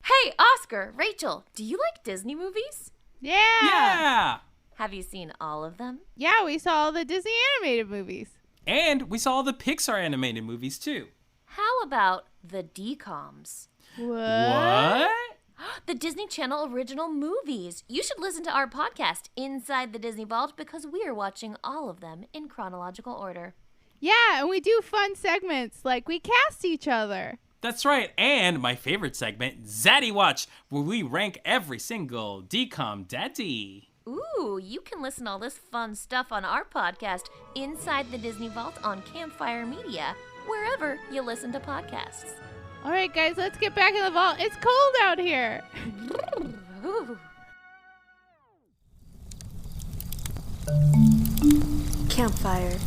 Hey, Oscar, Rachel, do you like Disney movies? Yeah! Have you seen all of them? Yeah, we saw all the Disney animated movies. And we saw all the Pixar animated movies too. How about the DComs? What? The Disney Channel original movies. You should listen to our podcast, Inside the Disney Vault, because we are watching all of them in chronological order. Yeah, and we do fun segments like we cast each other. That's right, and my favorite segment, Zaddy Watch, where we rank every single DCOM daddy. Ooh, you can listen to all this fun stuff on our podcast, Inside the Disney Vault on Campfire Media, wherever you listen to podcasts. All right, guys, let's get back in the vault. It's cold out here. Campfire.